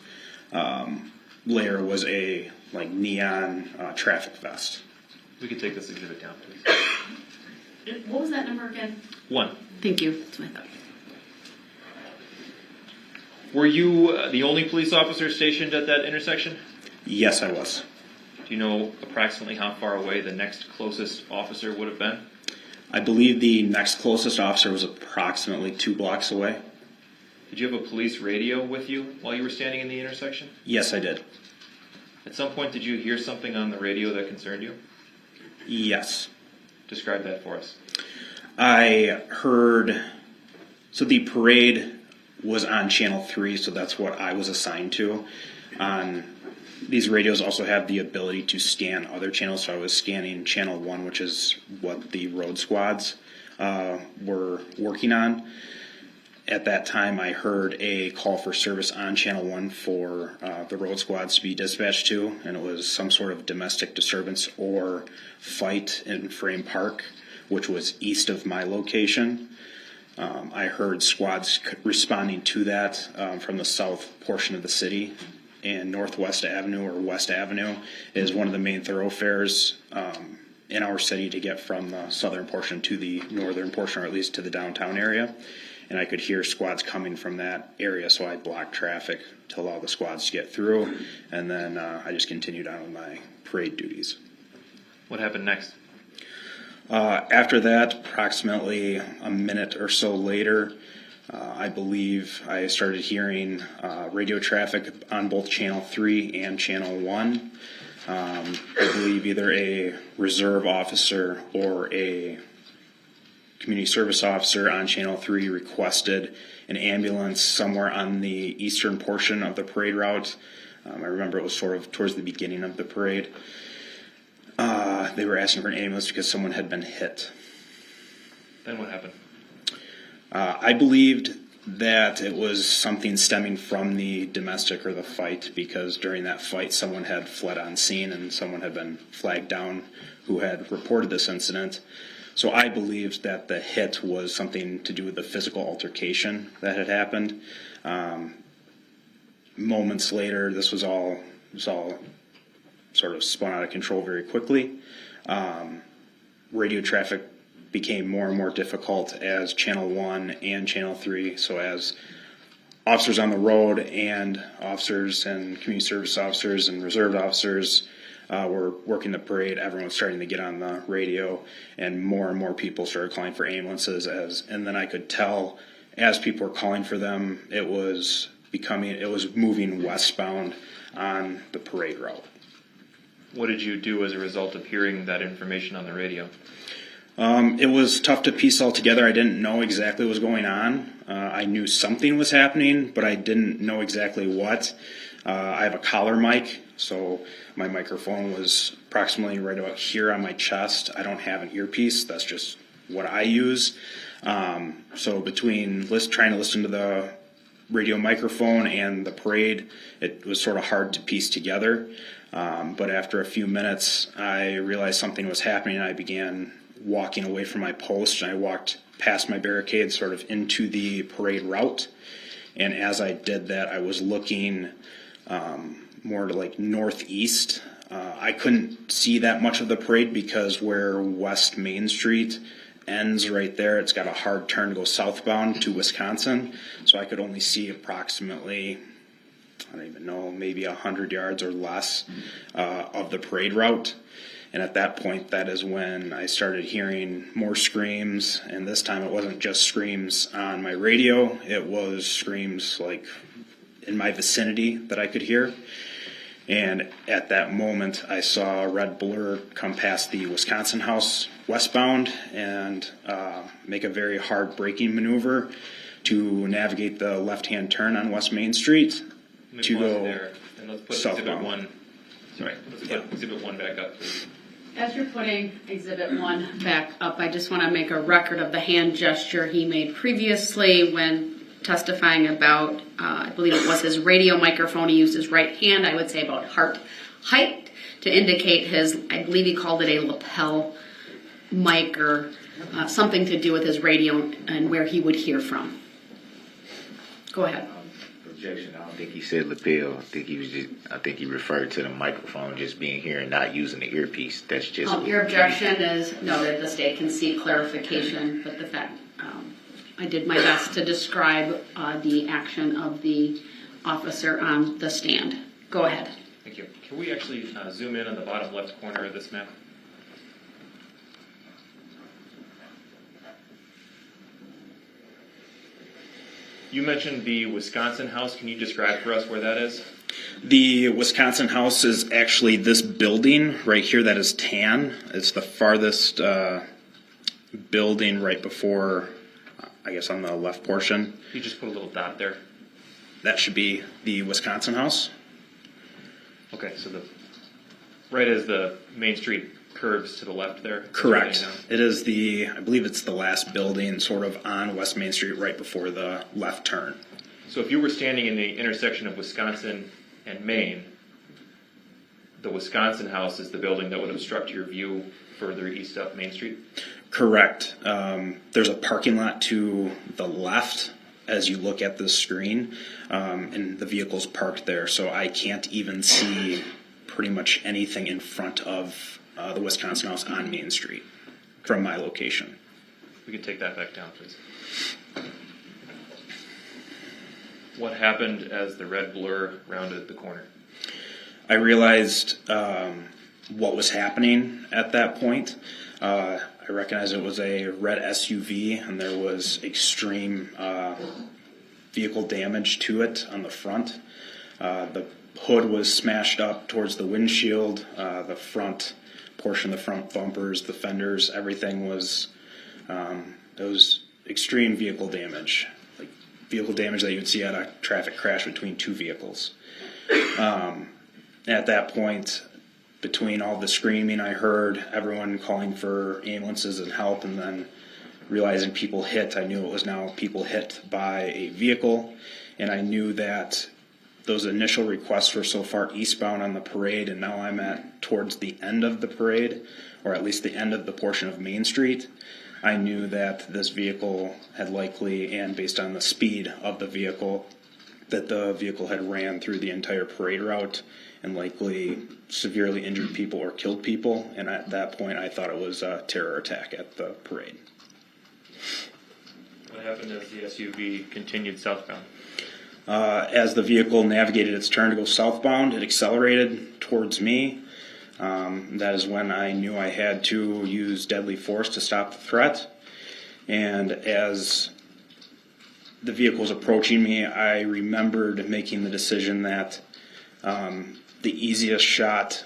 layer was a neon traffic vest. We could take this exhibit down, please. What was that number again? 1. Thank you. That's what I thought. Were you the only police officer stationed at that intersection? Yes, I was. Do you know approximately how far away the next closest officer would have been? I believe the next closest officer was approximately 2 blocks away. Did you have a police radio with you while you were standing in the intersection? Yes, I did. At some point, did you hear something on the radio that concerned you? Yes. Describe that for us. I heard, so the parade was on Channel 3, so that's what I was assigned to. These radios also have the ability to scan other channels, so I was scanning Channel 1, which is what the road squads were working on. At that time, I heard a call for service on Channel 1 for the road squads to be dispatched to, and it was some sort of domestic disturbance or fight in Frame Park, which was east of my location. I heard squads responding to that from the south portion of the city, and Northwest Avenue or West Avenue is one of the main thoroughfares in our city to get from the southern portion to the northern portion, or at least to the downtown area. And I could hear squads coming from that area, so I blocked traffic to allow the squads to get through, and then I just continued on with my parade duties. What happened next? After that, approximately a minute or so later, I believe I started hearing radio traffic on both Channel 3 and Channel 1. I believe either a reserve officer or a community service officer on Channel 3 requested an ambulance somewhere on the eastern portion of the parade route. I remember it was sort of towards the beginning of the parade. They were asking for an ambulance because someone had been hit. Then what happened? I believed that it was something stemming from the domestic or the fight, because during that fight someone had fled on scene and someone had been flagged down who had reported this incident. So I believed that the hit was something to do with the physical altercation that had happened. Moments later, this was all sort of spun out of control very quickly. Radio traffic became more and more difficult as Channel 1 and Channel 3, so as officers on the road and officers and community service officers and reserve officers were working the parade, everyone was starting to get on the radio, and more people started calling for ambulances. And then I could tell as people were calling for them, it was it was moving westbound on the parade route. What did you do as a result of hearing that information on the radio? It was tough to piece all together. I didn't know exactly what was going on. I knew something was happening, but I didn't know exactly what. I have a collar mic, so my microphone was approximately right about here on my chest. I don't have an earpiece. That's just what I use. So between trying to listen to the radio microphone and the parade, it was sort of hard to piece together. But after a few minutes, I realized something was happening, and I began walking away from my post, and I walked past my barricade sort of into the parade route. And as I did that, I was looking more to like northeast. I couldn't see that much of the parade because where West Main Street ends right there, it's got a hard turn to go southbound to Wisconsin. So I could only see approximately, I don't even know, maybe 100 yards or less of the parade route. And at that point, that is when I started hearing more screams. And this time it wasn't just screams on my radio. It was screams like in my vicinity that I could hear. And at that moment, I saw a red blur come past the Wisconsin House westbound and make a very hard braking maneuver to navigate the left-hand turn on West Main Street to go there, and let's put southbound. Let's put Exhibit 1 back up, please. As you're putting Exhibit 1 back up, I just want to make a record of the hand gesture he made previously when testifying about, I believe it was his radio microphone. He used his right hand, I would say about heart height, to indicate his, I believe he called it a lapel mic or something to do with his radio and where he would hear from. Go ahead. Objection. I don't think he said lapel. I think he referred to the microphone just being here and not using the earpiece. That's just. Your objection is noted. The state can seek clarification, but the fact I did my best to describe the action of the officer on the stand. Go ahead. Thank you. Can we actually zoom in on the bottom left corner of this map? You mentioned the Wisconsin House. Can you describe for us where that is? The Wisconsin House is actually this building right here that is tan. It's the farthest building right before, I guess, on the left portion. You just put a little dot there. That should be the Wisconsin House. Okay, so right as the Main Street curves to the left there? Correct. It is I believe it's the last building sort of on West Main Street right before the left turn. So if you were standing in the intersection of Wisconsin and Main, the Wisconsin House is the building that would obstruct your view further east up Main Street? Correct. There's a parking lot to the left as you look at the screen, and the vehicle's parked there, so I can't even see pretty much anything in front of the Wisconsin House on Main Street from my location. We can take that back down, please. What happened as the red blur rounded the corner? I realized what was happening at that point. I recognized it was a red SUV, and there was extreme vehicle damage to it on the front. The hood was smashed up towards the windshield, the front portion, the front bumpers, the fenders, everything was, it was extreme vehicle damage, like vehicle damage that you would see at a traffic crash between two vehicles. At that point, between all the screaming I heard, everyone calling for ambulances and help, and then realizing people hit, I knew it was now people hit by a vehicle, and I knew that those initial requests were so far eastbound on the parade, and now I'm towards the end of the parade, or at least the end of the portion of Main Street. I knew that this vehicle had likely, and based on the speed of the vehicle, that the vehicle had ran through the entire parade route and likely severely injured people or killed people. And at that point, I thought it was a terror attack at the parade. What happened as the SUV continued southbound? As the vehicle navigated its turn to go southbound, it accelerated towards me. That is when I knew I had to use deadly force to stop the threat. And as the vehicle was approaching me, I remembered making the decision that the easiest shot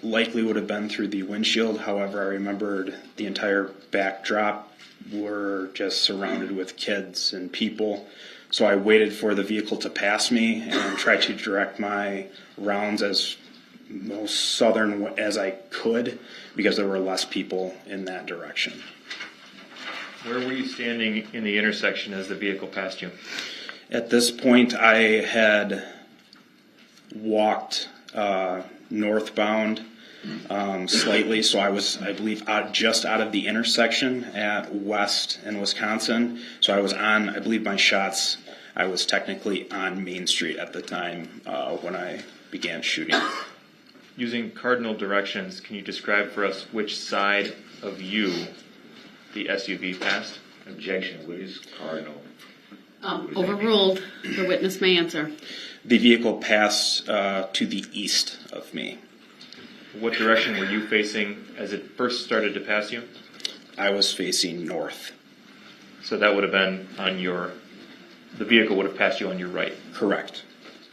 likely would have been through the windshield. However, I remembered the entire backdrop were just surrounded with kids and people. So I waited for the vehicle to pass me and tried to direct my rounds as most southern as I could because there were less people in that direction. Where were you standing in the intersection as the vehicle passed you? At this point, I had walked northbound slightly, so I was, I believe, just out of the intersection at West in Wisconsin. So I was on, I believe my shots, I was technically on Main Street at the time when I began shooting. Using cardinal directions, can you describe for us which side of you the SUV passed? Objection, what is cardinal? Overruled. The witness may answer. The vehicle passed to the east of me. What direction were you facing as it first started to pass you? I was facing north. So that would have been on your, the vehicle would have passed you on your right. Correct.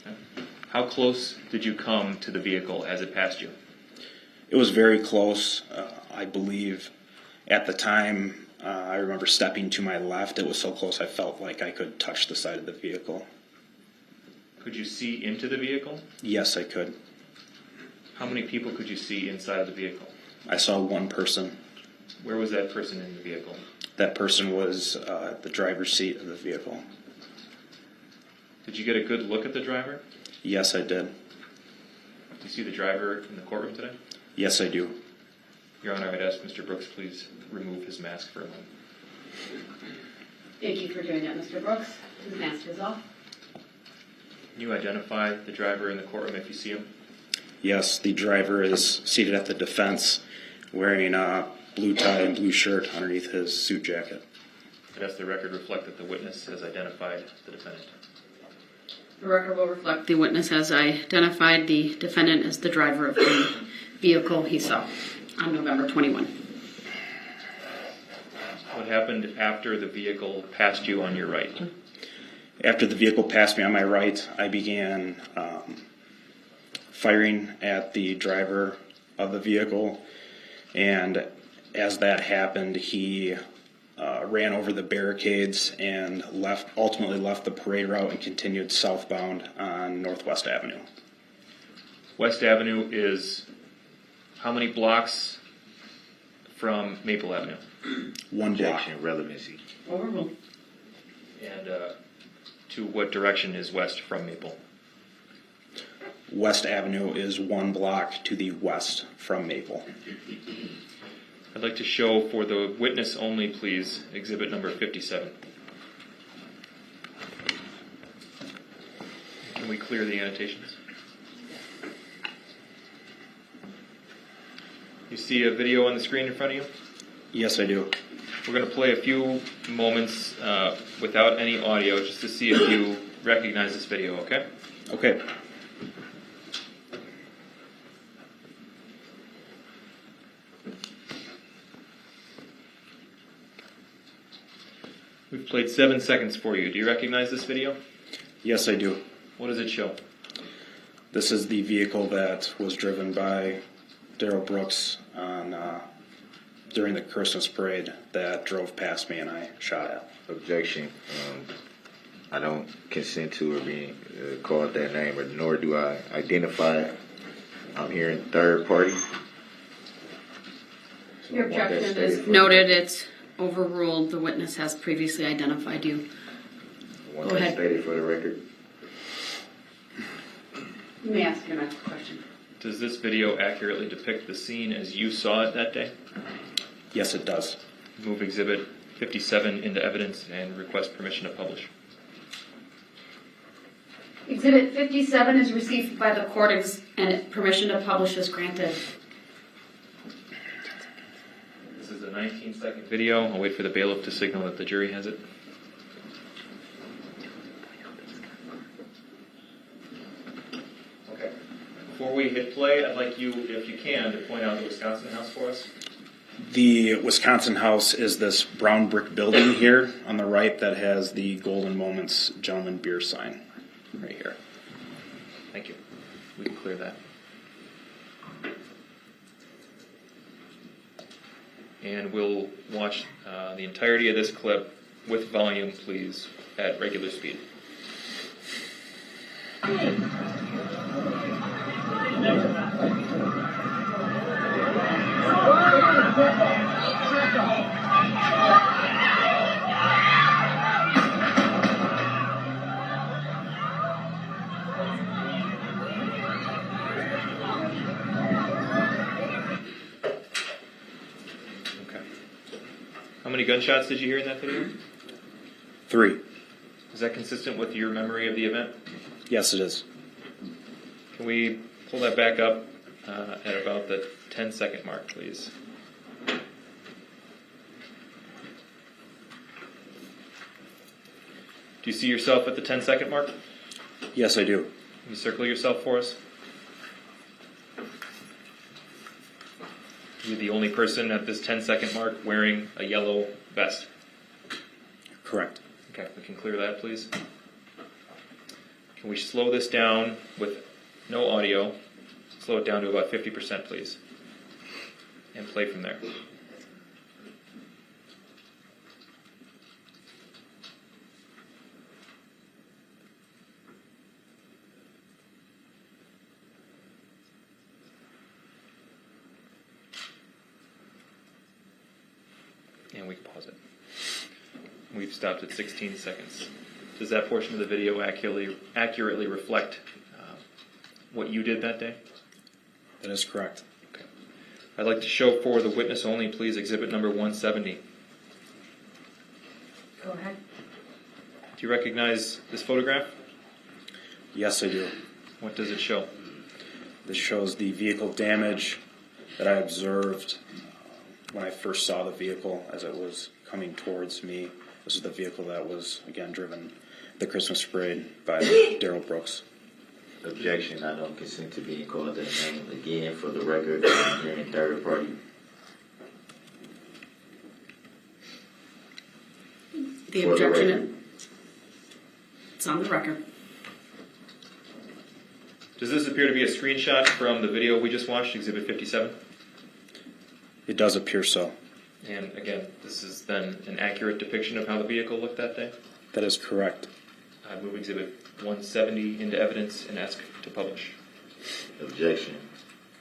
Okay. How close did you come to the vehicle as it passed you? It was very close. I believe at the time, I remember stepping to my left. It was so close I felt like I could touch the side of the vehicle. Could you see into the vehicle? Yes, I could. How many people could you see inside of the vehicle? I saw one person. Where was that person in the vehicle? That person was at the driver's seat of the vehicle. Did you get a good look at the driver? Yes, I did. Do you see the driver in the courtroom today? Yes, I do. Your Honor, I'd ask Mr. Brooks please remove his mask for a moment. Thank you for doing that, Mr. Brooks. His mask is off. Can you identify the driver in the courtroom if you see him? Yes, the driver is seated at the defense wearing a blue tie and blue shirt underneath his suit jacket. I'd ask the record reflect that the witness has identified the defendant. The record will reflect the witness has identified the defendant as the driver of the vehicle he saw on November 21. What happened after the vehicle passed you on your right? After the vehicle passed me on my right, I began firing at the driver of the vehicle, and as that happened, he ran over the barricades and ultimately left the parade route and continued southbound on Northwest Avenue. West Avenue is how many blocks from Maple Avenue? One block. Objection, relevancy. Overruled. And to what direction is west from Maple? West Avenue is one block to the west from Maple. I'd like to show for the witness only, please, exhibit number 57. Can we clear the annotations? You see a video on the screen in front of you? Yes, I do. We're going to play a few moments without any audio just to see if you recognize this video, okay? Okay. We've played 7 seconds for you. Do you recognize this video? Yes, I do. What does it show? This is the vehicle that was driven by Darrell Brooks on during the Christmas parade that drove past me and I shot at. Objection. I don't consent to it being called that name, or nor do I identify it. I'm hearing third party. So Your I want that objection stated is for- noted. It's overruled. The witness has previously identified you. I want Go that ahead. stated for the record. You may ask your next question. Does this video accurately depict the scene as you saw it that day? Yes, it does. Move exhibit 57 into evidence and request permission to publish. Exhibit 57 is received by the court and permission to publish is granted. This is a 19-second video. I'll wait for the bailiff to signal that the jury has it. Okay. Before we hit play, I'd like you, if you can, to point out the Wisconsin House for us. The Wisconsin House is this brown brick building here on the right that has the Golden Moments Gentleman Beer sign right here. Thank you. We can clear that. And we'll watch the entirety of this clip with volume, please, at regular speed. How many gunshots did you hear in that video? 3. Is that consistent with your memory of the event? Yes, it is. Can we pull that back up at about the 10-second mark, please? Do you see yourself at the 10-second mark? Yes, I do. Can you circle yourself for us? You're the only person at this 10-second mark wearing a yellow vest. Correct. Okay, we can clear that, please. Can we slow this down with no audio? Slow it down to about 50%, please. And play from there. And we can pause it. We've stopped at 16 seconds. Does that portion of the video accurately reflect what you did that day? That is correct. Okay. I'd like to show for the witness only, please, exhibit number 170. Go ahead. Do you recognize this photograph? Yes, I do. What does it show? This shows the vehicle damage that I observed when I first saw the vehicle as it was coming towards me. This is the vehicle that was, again, driven the Christmas parade by Darrell Brooks. Objection, I don't consent to being called that name again for the record. I'm hearing third party. The For the objection, record. it's on the record. Does this appear to be a screenshot from the video we just watched, exhibit 57? It does appear so. And again, this is then an accurate depiction of how the vehicle looked that day? That is correct. I move exhibit 170 into evidence and ask to publish. Objection.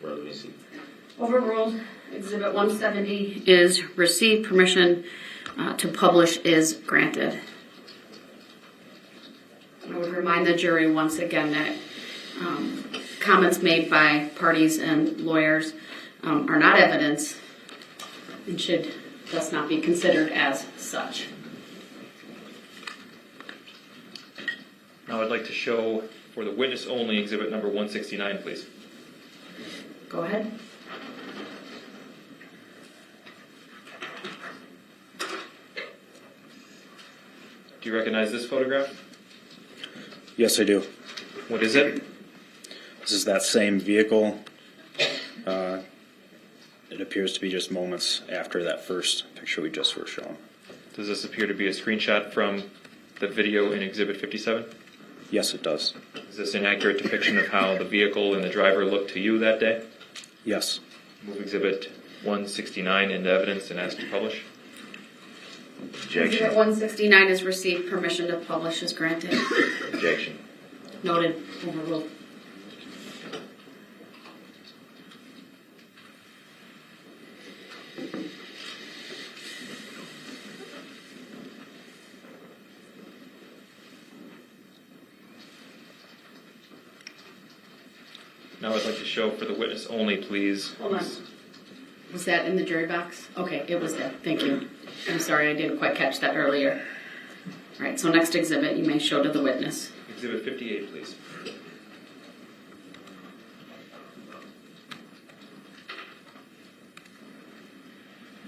Relevancy. Overruled. Exhibit 170 is received. Permission to publish is granted. I would remind the jury once again that comments made by parties and lawyers are not evidence and should thus not be considered as such. Now I'd like to show for the witness only exhibit number 169, please. Go ahead. Do you recognize this photograph? Yes, I do. What is it? This is that same vehicle. It appears to be just moments after that first picture we just were shown. Does this appear to be a screenshot from the video in exhibit 57? Yes, it does. Is this an accurate depiction of how the vehicle and the driver looked to you that day? Yes. Move exhibit 169 into evidence and ask to publish. Exhibit Objection. 169 is received. Permission to publish is granted. Objection. Noted. Overruled. Now I'd like to show for the witness only, please. Hold on. Was that in the jury box? Okay, it was there. Thank you. I'm sorry, I didn't quite catch that earlier. All right, so next exhibit you may show to the witness. Exhibit 58, please.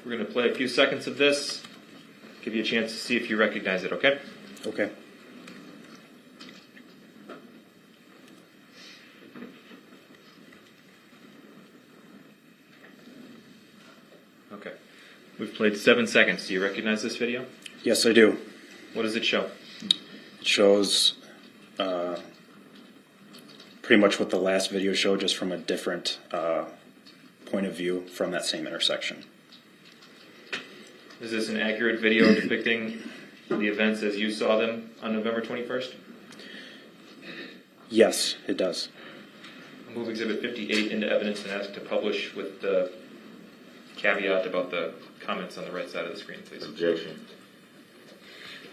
We're going to play a few seconds of this, give you a chance to see if you recognize it, okay? Okay. Okay. played 7 seconds. Do you recognize this video? Yes, I do. What does it show? It shows pretty much what the last video showed, just from a different point of view from that same intersection. Is this an accurate video depicting the events as you saw them on November 21st? Yes, it does. Move Exhibit 58 into evidence and ask to publish with the caveat about the comments on the right side of the screen, please. Objection.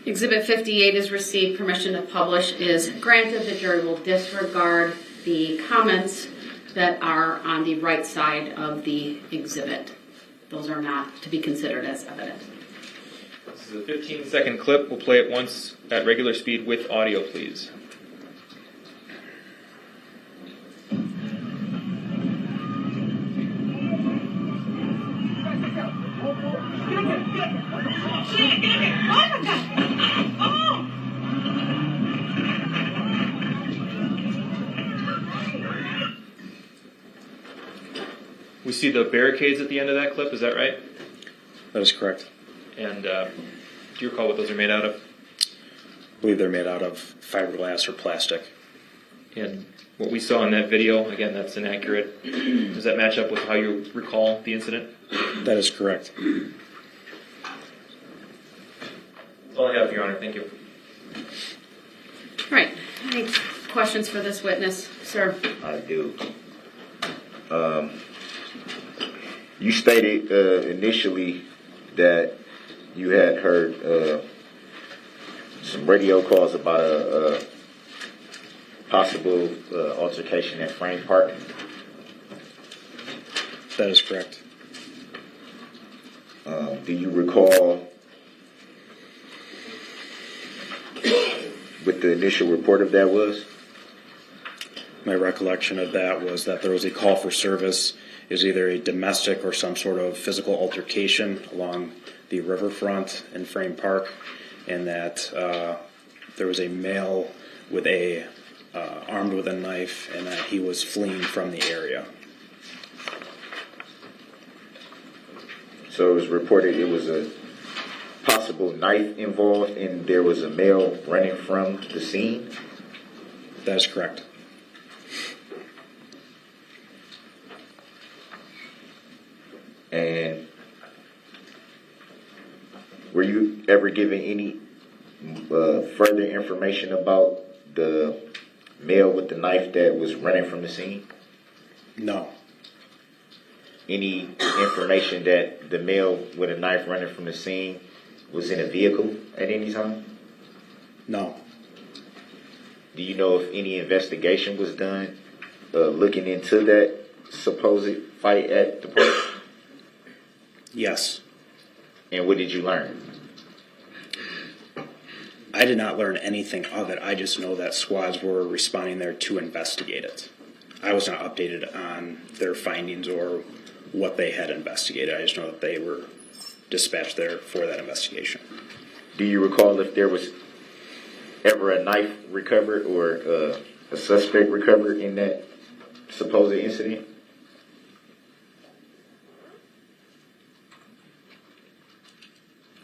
Exhibit 58 is received. Permission to publish is granted. The jury will disregard the comments that are on the right side of the exhibit. Those are not to be considered as evidence. This is a 15-second clip. We'll play it once at regular speed with audio, please. We see the barricades at the end of that clip, is that right? That is correct. And do you recall what those are made out of? I believe they're made out of fiberglass or plastic. And what we saw in that video, again, that's inaccurate. Does that match up with how you recall the incident? That is correct. That's all I have, Your Honor. Thank you. All right. Any questions for this witness, sir? I do. You stated initially that you had heard some radio calls about a possible altercation at Frame Park. That is correct. Do you recall what the initial report of that was? My recollection of that was that there was a call for service. Is either a domestic or some sort of physical altercation along the riverfront in Frame Park, and that there was a male with armed with a knife, and that he was fleeing from the area. So it was reported it was a possible knife involved, and there was a male running from the scene? That is correct. And were you ever given any further information about the male with the knife that was running from the scene? No. Any information that the male with a knife running from the scene was in a vehicle at any time? No. Do you know if any investigation was done looking into that supposed fight at the park? Yes. And what did you learn? I did not learn anything of it. I just know that squads were responding there to investigate it. I was not updated on their findings or what they had investigated. I just know that they were dispatched there for that investigation. Do you recall if there was ever a knife recovered or a suspect recovered in that supposed incident?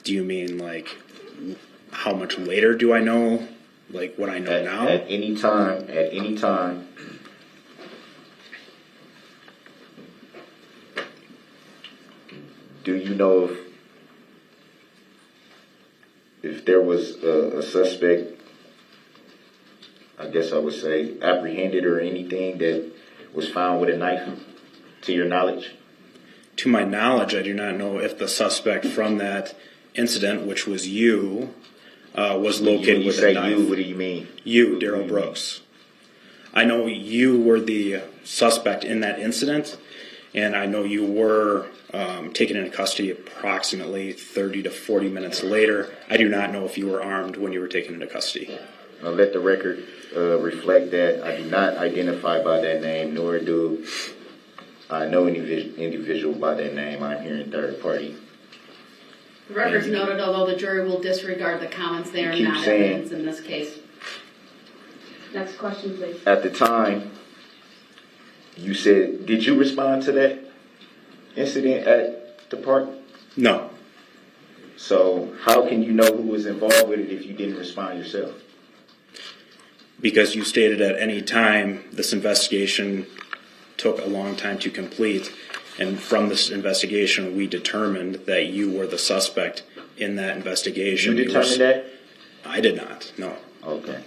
Do you mean, like, how much later do I know? Like, what I know now? At any time. Do you know if there was a suspect, I guess I would say, apprehended or anything that was found with a knife, to your knowledge? To my knowledge, I do not know if the suspect from that incident, which was you, was located with a knife. When you say you, what do you mean? You, Darrell Brooks. I know you were the suspect in that incident, and I know you were taken into custody approximately 30 to 40 minutes later. I do not know if you were armed when you were taken into custody. I'll let the record reflect that I do not identify by that name, nor do I know any individual by that name. I'm here in third party. The record's noted, although the jury will disregard the comments, they are Keep not saying- evidence in this case. Next question, please. At the time, you said, did you respond to that incident at the park? No. So how can you know who was involved with it if you didn't respond yourself? Because you stated at any time this investigation took a long time to complete, and from this investigation we determined that you were the suspect in that investigation. You determined that? I did not, no. Okay.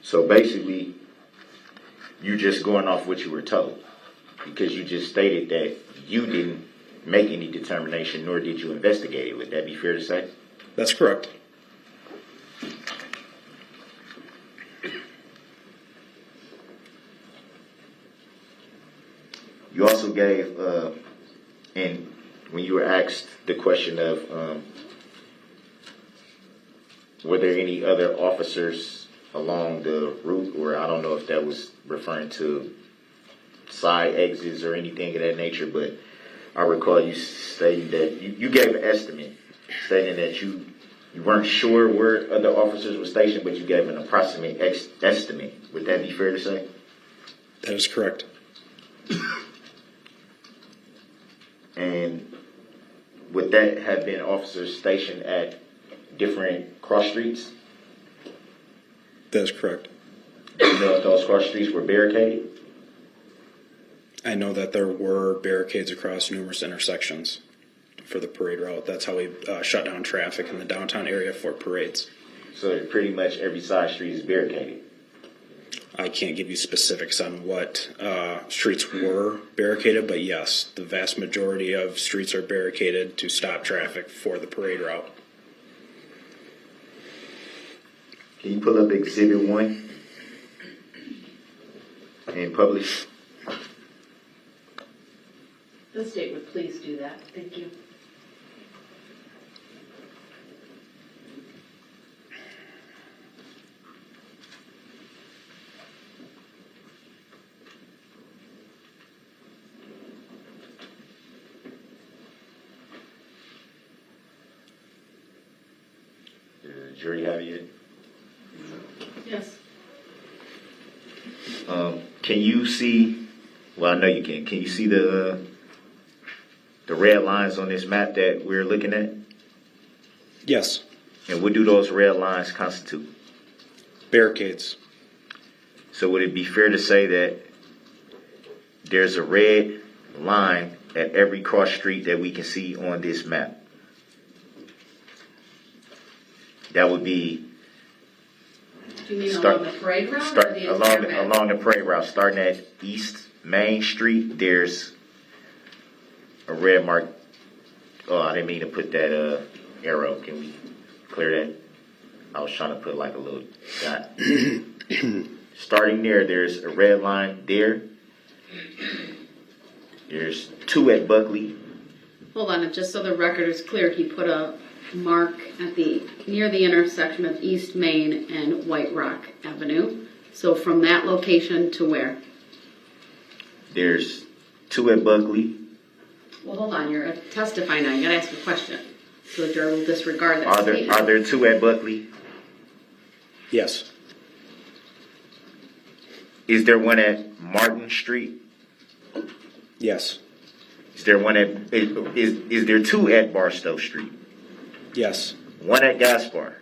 So basically, you're just going off what you were told, because you just stated that you didn't make any determination, nor did you investigate it. Would that be fair to say? That's correct. You also gave, and when you were asked the question of, were there any other officers along the route, or I don't know if that was referring to side exits or anything of that nature, but I recall you stating that you gave an estimate, stating that you weren't sure where other officers were stationed, but you gave an approximate estimate. Would that be fair to say? That is correct. And would that have been officers stationed at different cross streets? That is correct. Do you know if those cross streets were barricaded? I know that there were barricades across numerous intersections for the parade route. That's how we shut down traffic in the downtown area for parades. So pretty much every side street is barricaded. I can't give you specifics on what streets were barricaded, but yes, the vast majority of streets are barricaded to stop traffic for the parade route. Can you pull up Exhibit 1 and publish? The state would please do that. Thank you. Does the jury have it yet? Yes. Can you see, well, I know you can. Can you see the red lines on this map that we're looking at? Yes, And what do those red lines constitute? barricades. So would it be fair to say that there's a red line at every cross street that we can see on this map? That would be Do you mean along the parade route or the entire map? along the parade route, starting at East Main Street. There's a red mark. Oh, I didn't mean to put that arrow. Can we clear that? I was trying to put like a little dot. Starting there's a red line there. There's 2 at Buckley. Hold on, and just so the record is clear, he put a mark at near the intersection of East Main and White Rock Avenue. So from that location to where? There's 2 at Buckley. Well, hold on, you're testifying now. You gotta ask a question. So the jury will disregard that Are statement. there 2 at Buckley? Yes, Is there one at Martin Street? yes, Is there one at is there 2 at Barstow Street? yes, 1 at Gaspar,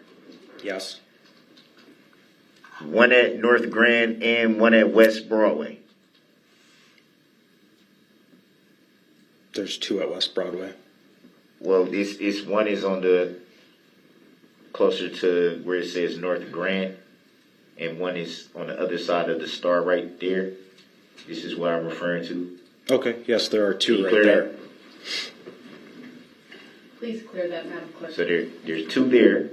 yes, 1 at North Grand, and 1 at West Broadway. there's 2 at West Broadway. Well, it's one is on the closer to where it says North Grand, and one is on the other side of the star right there. This is what I'm referring to. Okay, yes, there are 2 Can you right clear there. that? Please clear that, Madam Clerk. So there's 2 there.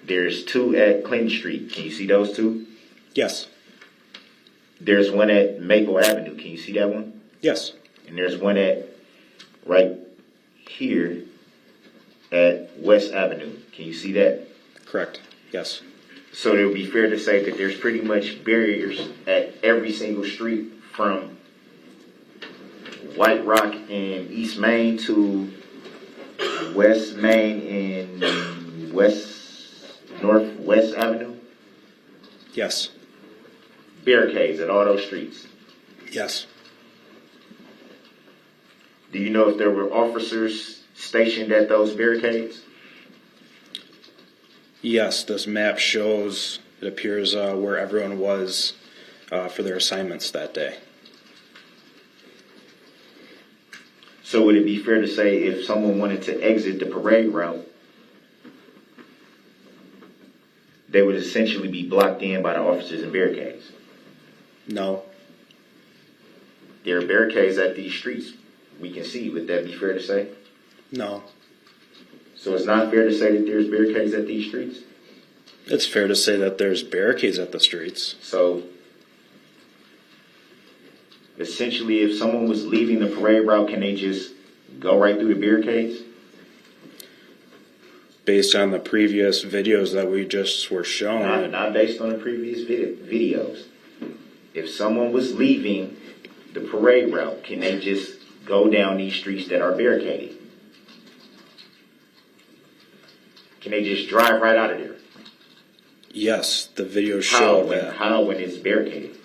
There's 2 at Clinton Street. Can you see those 2? Yes, There's 1 at Maple Avenue. Can you see that one? yes, And there's 1 at right here at West Avenue. Can you see that? correct, yes, So it would be fair to say that there's pretty much barriers at every single street from White Rock and East Main to West Main and Northwest Avenue? Yes. Barricades at all those streets. Yes. Do you know if there were officers stationed at those barricades? Yes, this map shows, it appears, where everyone was for their assignments that day. So would it be fair to say if someone wanted to exit the parade route, they would essentially be blocked in by the officers and barricades? No. There are barricades at these streets we can see. Would that be fair to say? No. So it's not fair to say that there's barricades at these streets? It's fair to say that there's barricades at the streets. So essentially, if someone was leaving the parade route, can they just go right through the barricades? Based on the previous videos that we just were shown. Not based on the previous videos. If someone was leaving the parade route, can they just go down these streets that are barricaded? Can they just drive right out of there? Yes, the videos show that. How when it's barricaded?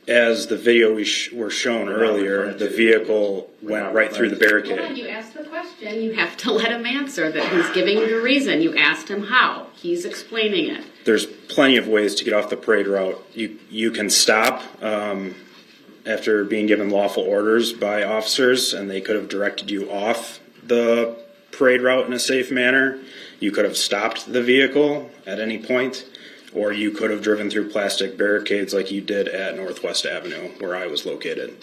As the video were shown earlier, the vehicle went right through the Hold on, barricade. you asked the question, you have to let him answer that. He's giving you the reason. You asked him how. He's explaining it. There's plenty of ways to get off the parade route. You can stop after being given lawful orders by officers, and they could have directed you off the parade route in a safe manner. You could have stopped the vehicle at any point, or you could have driven through plastic barricades like you did at Northwest Avenue, where I was located.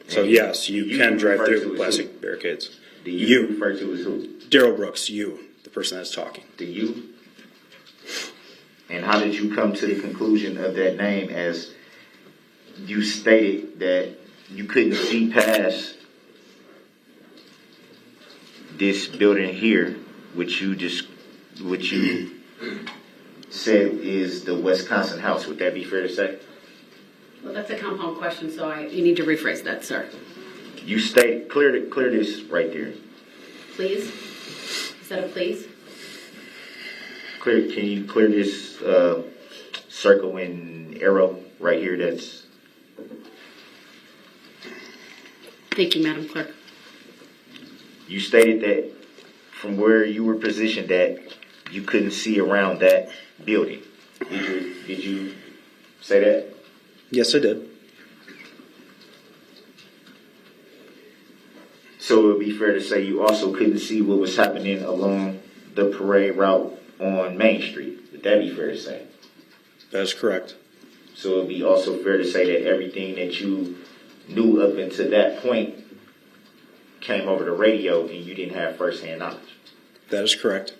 So yes, you can drive through plastic barricades. The you refer to as who? Darrell Brooks, the person that's talking. The you? And how did you come to the conclusion of that name, as you stated that you couldn't see past this building here, which you said is the Wisconsin House? Would that be fair to say? Well, that's a compound question, so you need to rephrase that, sir. You state clear this right there. Please? Is that a please? Can you clear this circle and arrow right here? That's. Thank you, Madam Clerk. You stated that from where you were positioned that you couldn't see around that building. Did you say that? Yes, I did. So it would be fair to say you also couldn't see what was happening along the parade route on Main Street. Would that be fair to say? That is correct. So it would be also fair to say that everything that you knew up until that point came over the radio and you didn't have first-hand knowledge. That is correct.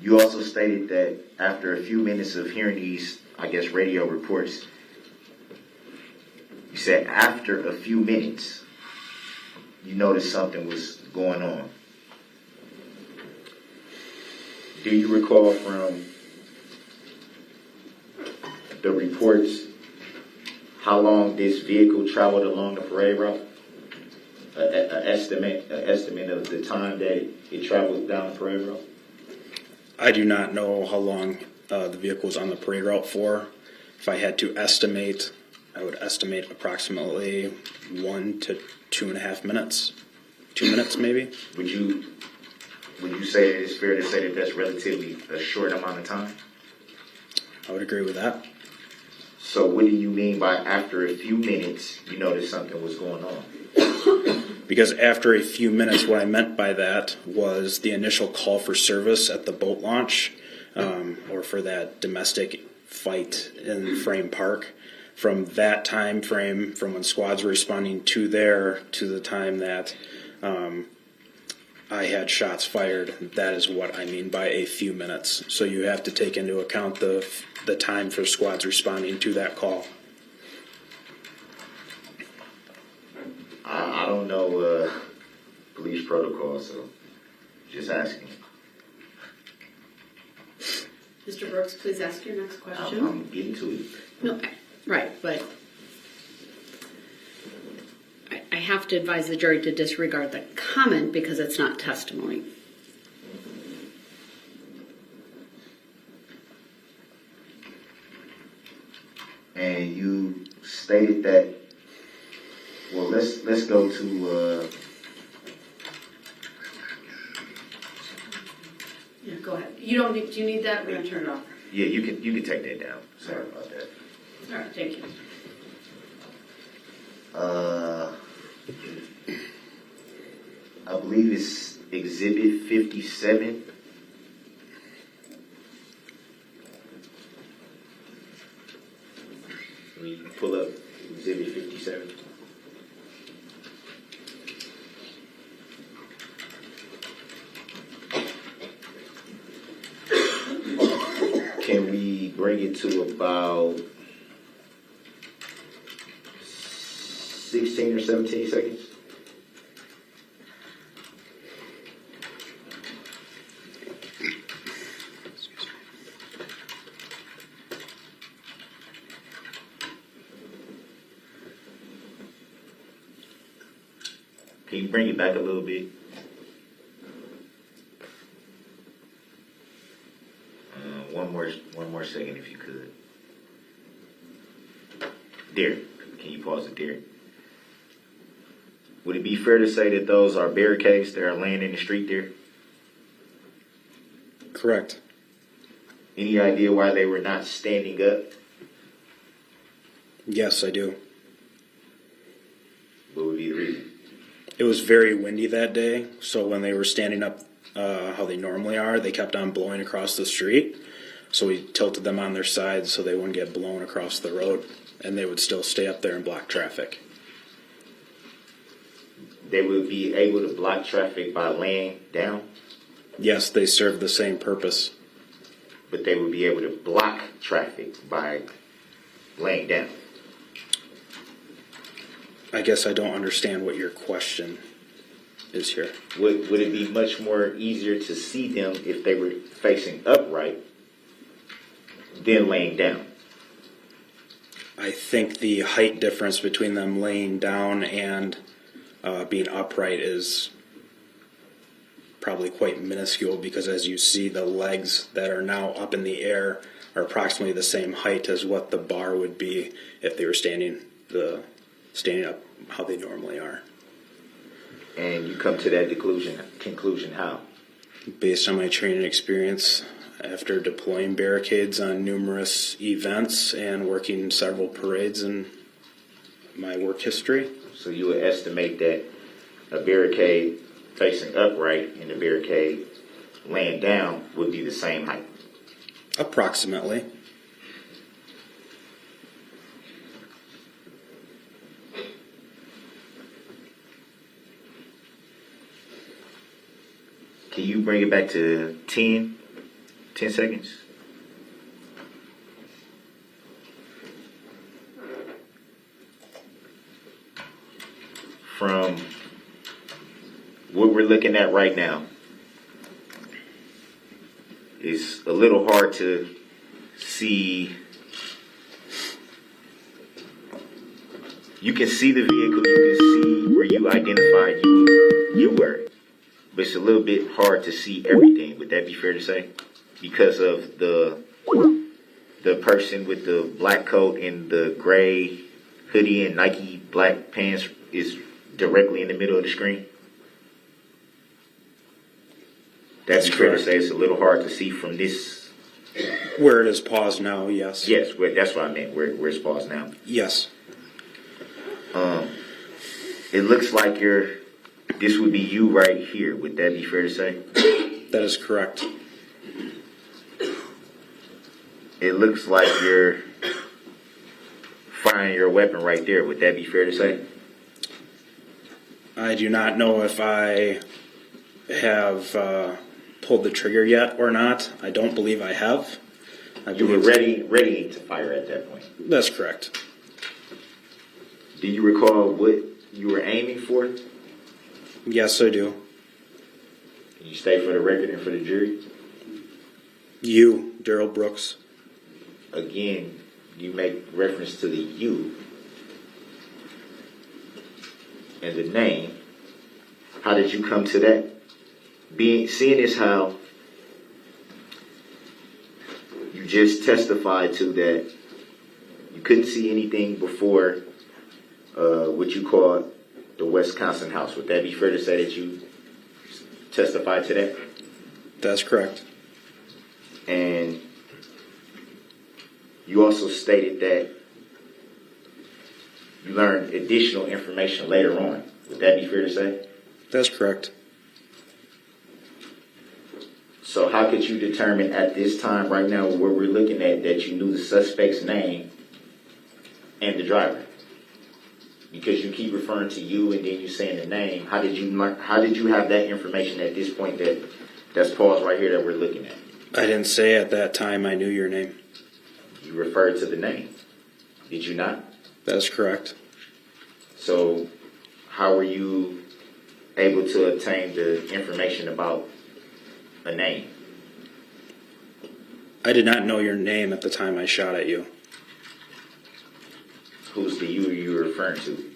You also stated that after a few minutes of hearing these, radio reports, you said after a few minutes, you noticed something was going on. Do you recall from the reports how long this vehicle traveled along the parade route? An estimate of the time that it traveled down the parade route? I do not know how long the vehicle was on the parade route for. If I had to estimate, I would estimate approximately 1 to 2.5 minutes. 2 minutes, maybe. Would you say that it's fair to say that that's relatively a short amount of time? I would agree with that. So what do you mean by after a few minutes you noticed something was going on? Because after a few minutes, what I meant by that was the initial call for service at the boat launch, or for that domestic fight in Frame Park. From that time frame, from when squads were responding to there to the time that I had shots fired, that is what I mean by a few minutes. So you have to take into account the time for squads responding to that call. I don't know police protocol, so Just asking. Mr. Brooks, please ask your next question. I'm getting to it. No, right, but I have to advise the jury to disregard the comment because it's not testimony. And you stated that. Well, let's go to. Yeah, go ahead. You don't need. Do you need that? We're gonna turn it off. Yeah, you can take that down. Sorry about that. All right, thank you. I believe it's Exhibit 57. Let me pull up Exhibit 57. Can we bring it to about 16 or 17 seconds? Can you bring it back a little bit? One more second, if you could. There. Can you pause it there? Would it be fair to say that those are barricades that are laying in the street there? Correct. Any idea why they were not standing up? Yes, I do. What would be the reason? It was very windy that day, so when they were standing up how they normally are, they kept on blowing across the street. So we tilted them on their sides so they wouldn't get blown across the road, and they would still stay up there and block traffic. They would be able to block traffic by laying down, Yes, they serve the same purpose. but they would be able to block traffic by laying down. I guess I don't understand what your question is here. Would it be much more easier to see them if they were facing upright than laying down? I think the height difference between them laying down and being upright is probably quite minuscule, because as you see, the legs that are now up in the air are approximately the same height as what the bar would be if they were standing up how they normally are. And you come to that conclusion how? Based on my training experience after deploying barricades on numerous events and working several parades in my work history. So you would estimate that a barricade facing upright and a barricade laying down would be the same height? Approximately. Can you bring it back to 10 seconds? From what we're looking at right now, it's a little hard to see. You can see the vehicle, you can see where you identified you were. But it's a little bit hard to see everything. Would that be fair to say? Because of the person with the black coat and the gray hoodie and Nike black pants is directly in the middle of the screen? That's fair to say it's a little hard to see from this. Where it is paused now, yes. Yes, that's what I meant, where it's paused now. Yes. It looks like this would be you right here. Would that be fair to say? That is correct. It looks like you're firing your weapon right there. Would that be fair to say? I do not know if I have pulled the trigger yet or not. I don't believe I have. You were ready to fire at that point. That's correct. Do you recall what you were aiming for? Yes, I do. Can you state for the record and for the jury? You, Darrell Brooks. Again, you make reference to the you and the name. How did you come to that? Seeing as how you just testified to that you couldn't see anything before what you call the Wisconsin house. Would that be fair to say that you testified to that? That's correct. And you also stated that you learned additional information later on. Would that be fair to say? That's correct. So how could you determine at this time right now where we're looking at that you knew the suspect's name and the driver? Because you keep referring to you and then you saying the name. How did you have that information at this point that's paused right here that we're looking at? I didn't say at that time I knew your name. You referred to the name. Did you not? That's correct. So how were you able to obtain the information about a name? I did not know your name at the time I shot at you. Who's the you were referring to?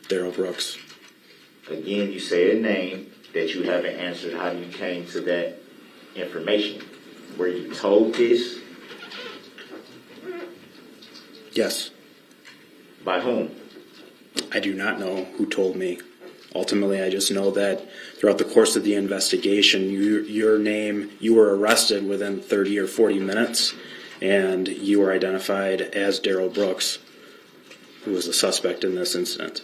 Darrell Brooks. Again, you say a name that you haven't answered how you came to that information. Were you told this? Yes. By whom? I do not know who told me. Ultimately, I just know that throughout the course of the investigation, you were arrested within 30 or 40 minutes, and you were identified as Darrell Brooks, who was the suspect in this incident.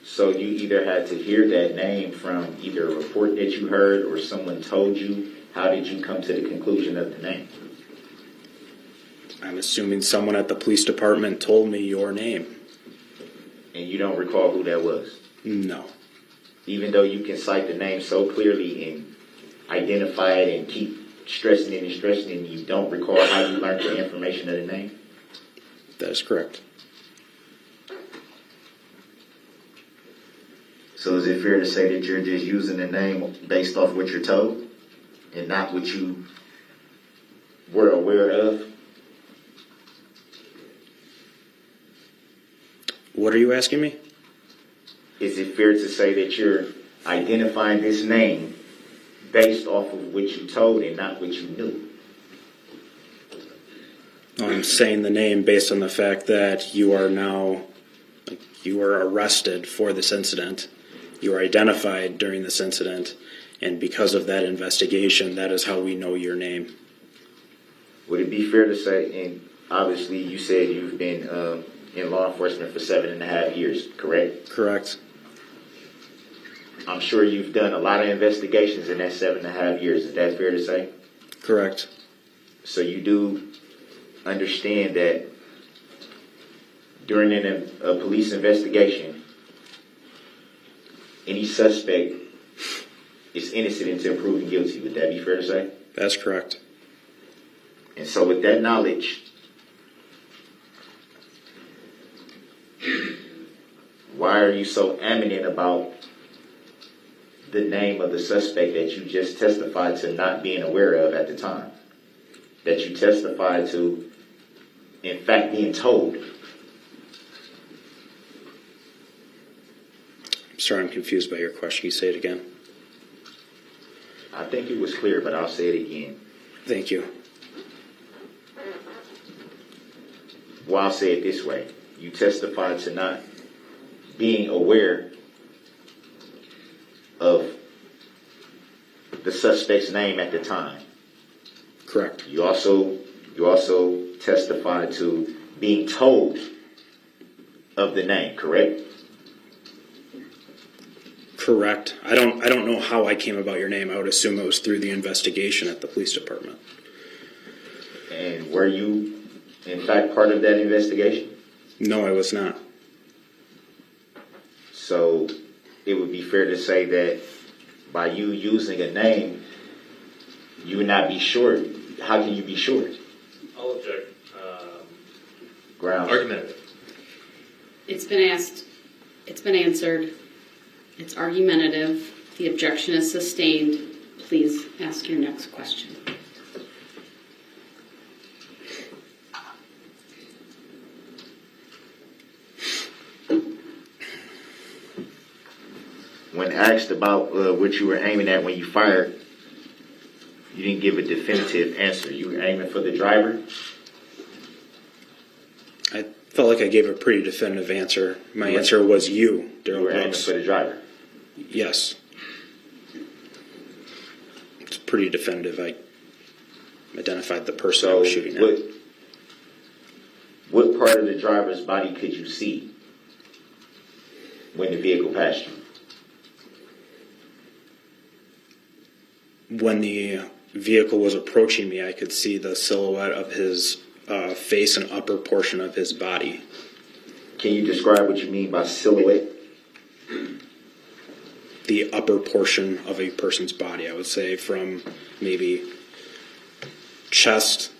So you either had to hear that name from either a report that you heard or someone told you. How did you come to the conclusion of the name? I'm assuming someone at the police department told me your name. And you don't recall who that was? No. Even though you can cite the name so clearly and identify it and keep stressing it and stressing it, and you don't recall how you learned the information of the name? That is correct. So is it fair to say that you're just using the name based off what you're told and not what you were aware of? What are you asking me? Is it fair to say that you're identifying this name based off of what you told and not what you knew? I'm saying the name based on the fact that you were arrested for this incident. You were identified during this incident, and because of that investigation, that is how we know your name. Would it be fair to say, and obviously you said you've been in law enforcement for 7.5 years, correct? Correct. I'm sure you've done a lot of investigations in that 7.5 years. Is that fair to say? Correct. So you do understand that during a police investigation, any suspect is innocent until proven guilty. Would that be fair to say? That's correct. And so with that knowledge, why are you so adamant about the name of the suspect that you just testified to not being aware of at the time? That you testified to, in fact, being told? I'm sorry, I'm confused by your question. Can you say it again? I think it was clear, but I'll say it again. Thank you. Well, I'll say it this way. You testified to not being aware of the suspect's name at the time. Correct. You also testified to being told of the name, correct? Correct. I don't know how I came about your name. I would assume it was through the investigation at the police department. And were you, in fact, part of that investigation? No, I was not. So it would be fair to say that by you using a name, you would not be sure. How can you be sure? I'll object. Grounds. Argumentative. It's been asked, it's been answered, it's argumentative, the objection is sustained. please ask your next question. When asked about what you were aiming at when you fired, you didn't give a definitive answer. You were aiming for the driver? I felt like I gave a pretty definitive answer. My answer was you, You Darrell were aiming Brooks. for the driver. Yes. It's pretty definitive. I identified the person I was shooting at. What part of the driver's body could you see when the vehicle passed you? When the vehicle was approaching me, I could see the silhouette of his face and upper portion of his body. Can you describe what you mean by silhouette? The upper portion of a person's body, I would say, from maybe chest,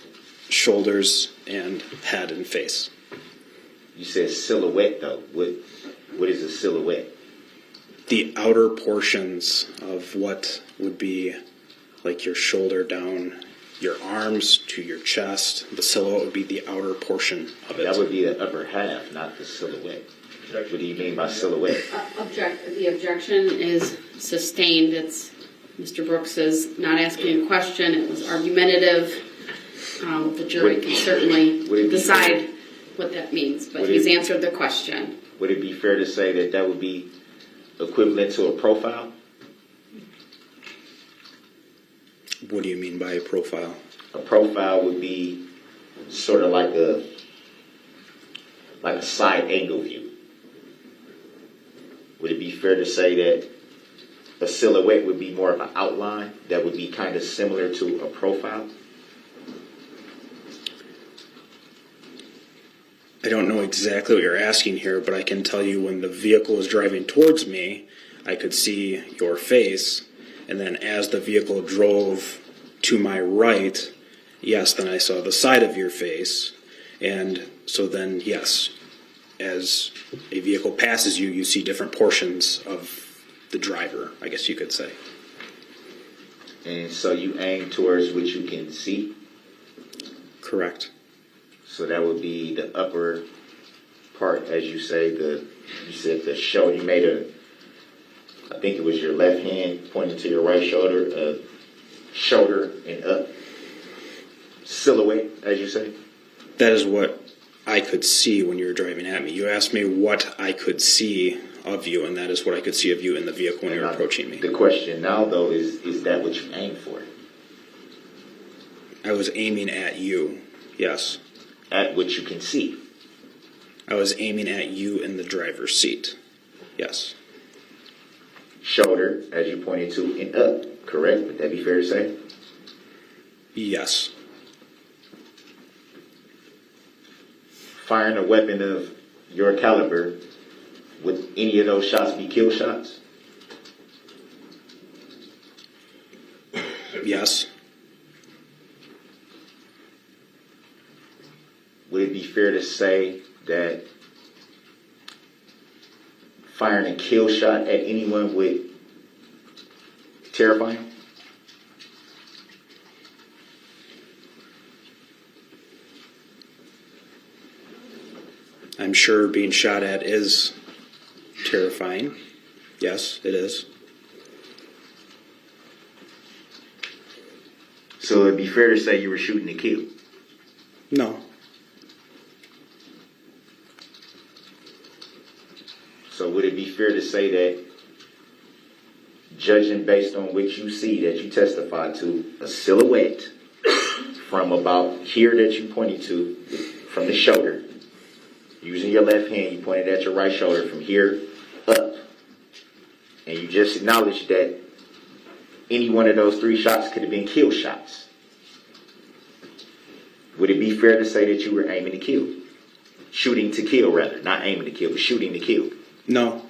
shoulders, and head and face. You said silhouette, though. What is a silhouette? The outer portions of what would be like your shoulder down, your arms to your chest. The silhouette would be the outer portion of it. That would be the upper half, not the silhouette. What do you mean by silhouette? The objection is sustained. It's Mr. Brooks is not asking a question. It was argumentative. The jury can certainly decide what that means, but he's answered the question. Would it be fair to say that that would be equivalent to a profile? What do you mean by a profile? A profile would be sort of like a side angle view. Would it be fair to say that a silhouette would be more of an outline that would be kind of similar to a profile? I don't know exactly what you're asking here, but I can tell you when the vehicle was driving towards me, I could see your face, and then as the vehicle drove to my right, yes, then I saw the side of your face, and so then, yes, as a vehicle passes you, you see different portions of the driver, I guess you could say. And so you aim towards what you can see? Correct. So that would be the upper part, as you say, you said the shoulder. You made I think it was your left hand pointing to your right shoulder, shoulder and up. Silhouette, as you say? That is what I could see when you were driving at me. You asked me what I could see of you, and that is what I could see of you in the vehicle when you were approaching me. The question now, though, is that what you aimed for? I was aiming at you, yes. At what you can see? I was aiming at you in the driver's seat, yes. Shoulder, as you pointed to, and up, correct? Would that be fair to say? Yes. Firing a weapon of your caliber, would any of those shots be kill shots? Yes. Would it be fair to say that firing a kill shot at anyone would terrify them? I'm sure being shot at is terrifying. Yes, it is. So it'd be fair to say you were shooting to kill? No. So would it be fair to say that, judging based on what you see, that you testified to, a silhouette from about here that you pointed to, from the shoulder, using your left hand, you pointed at your right shoulder from here up, and you just acknowledged that any one of those three shots could have been kill shots? Would it be fair to say that you were aiming to kill? Shooting to kill, rather. Not aiming to kill, but shooting to kill. No.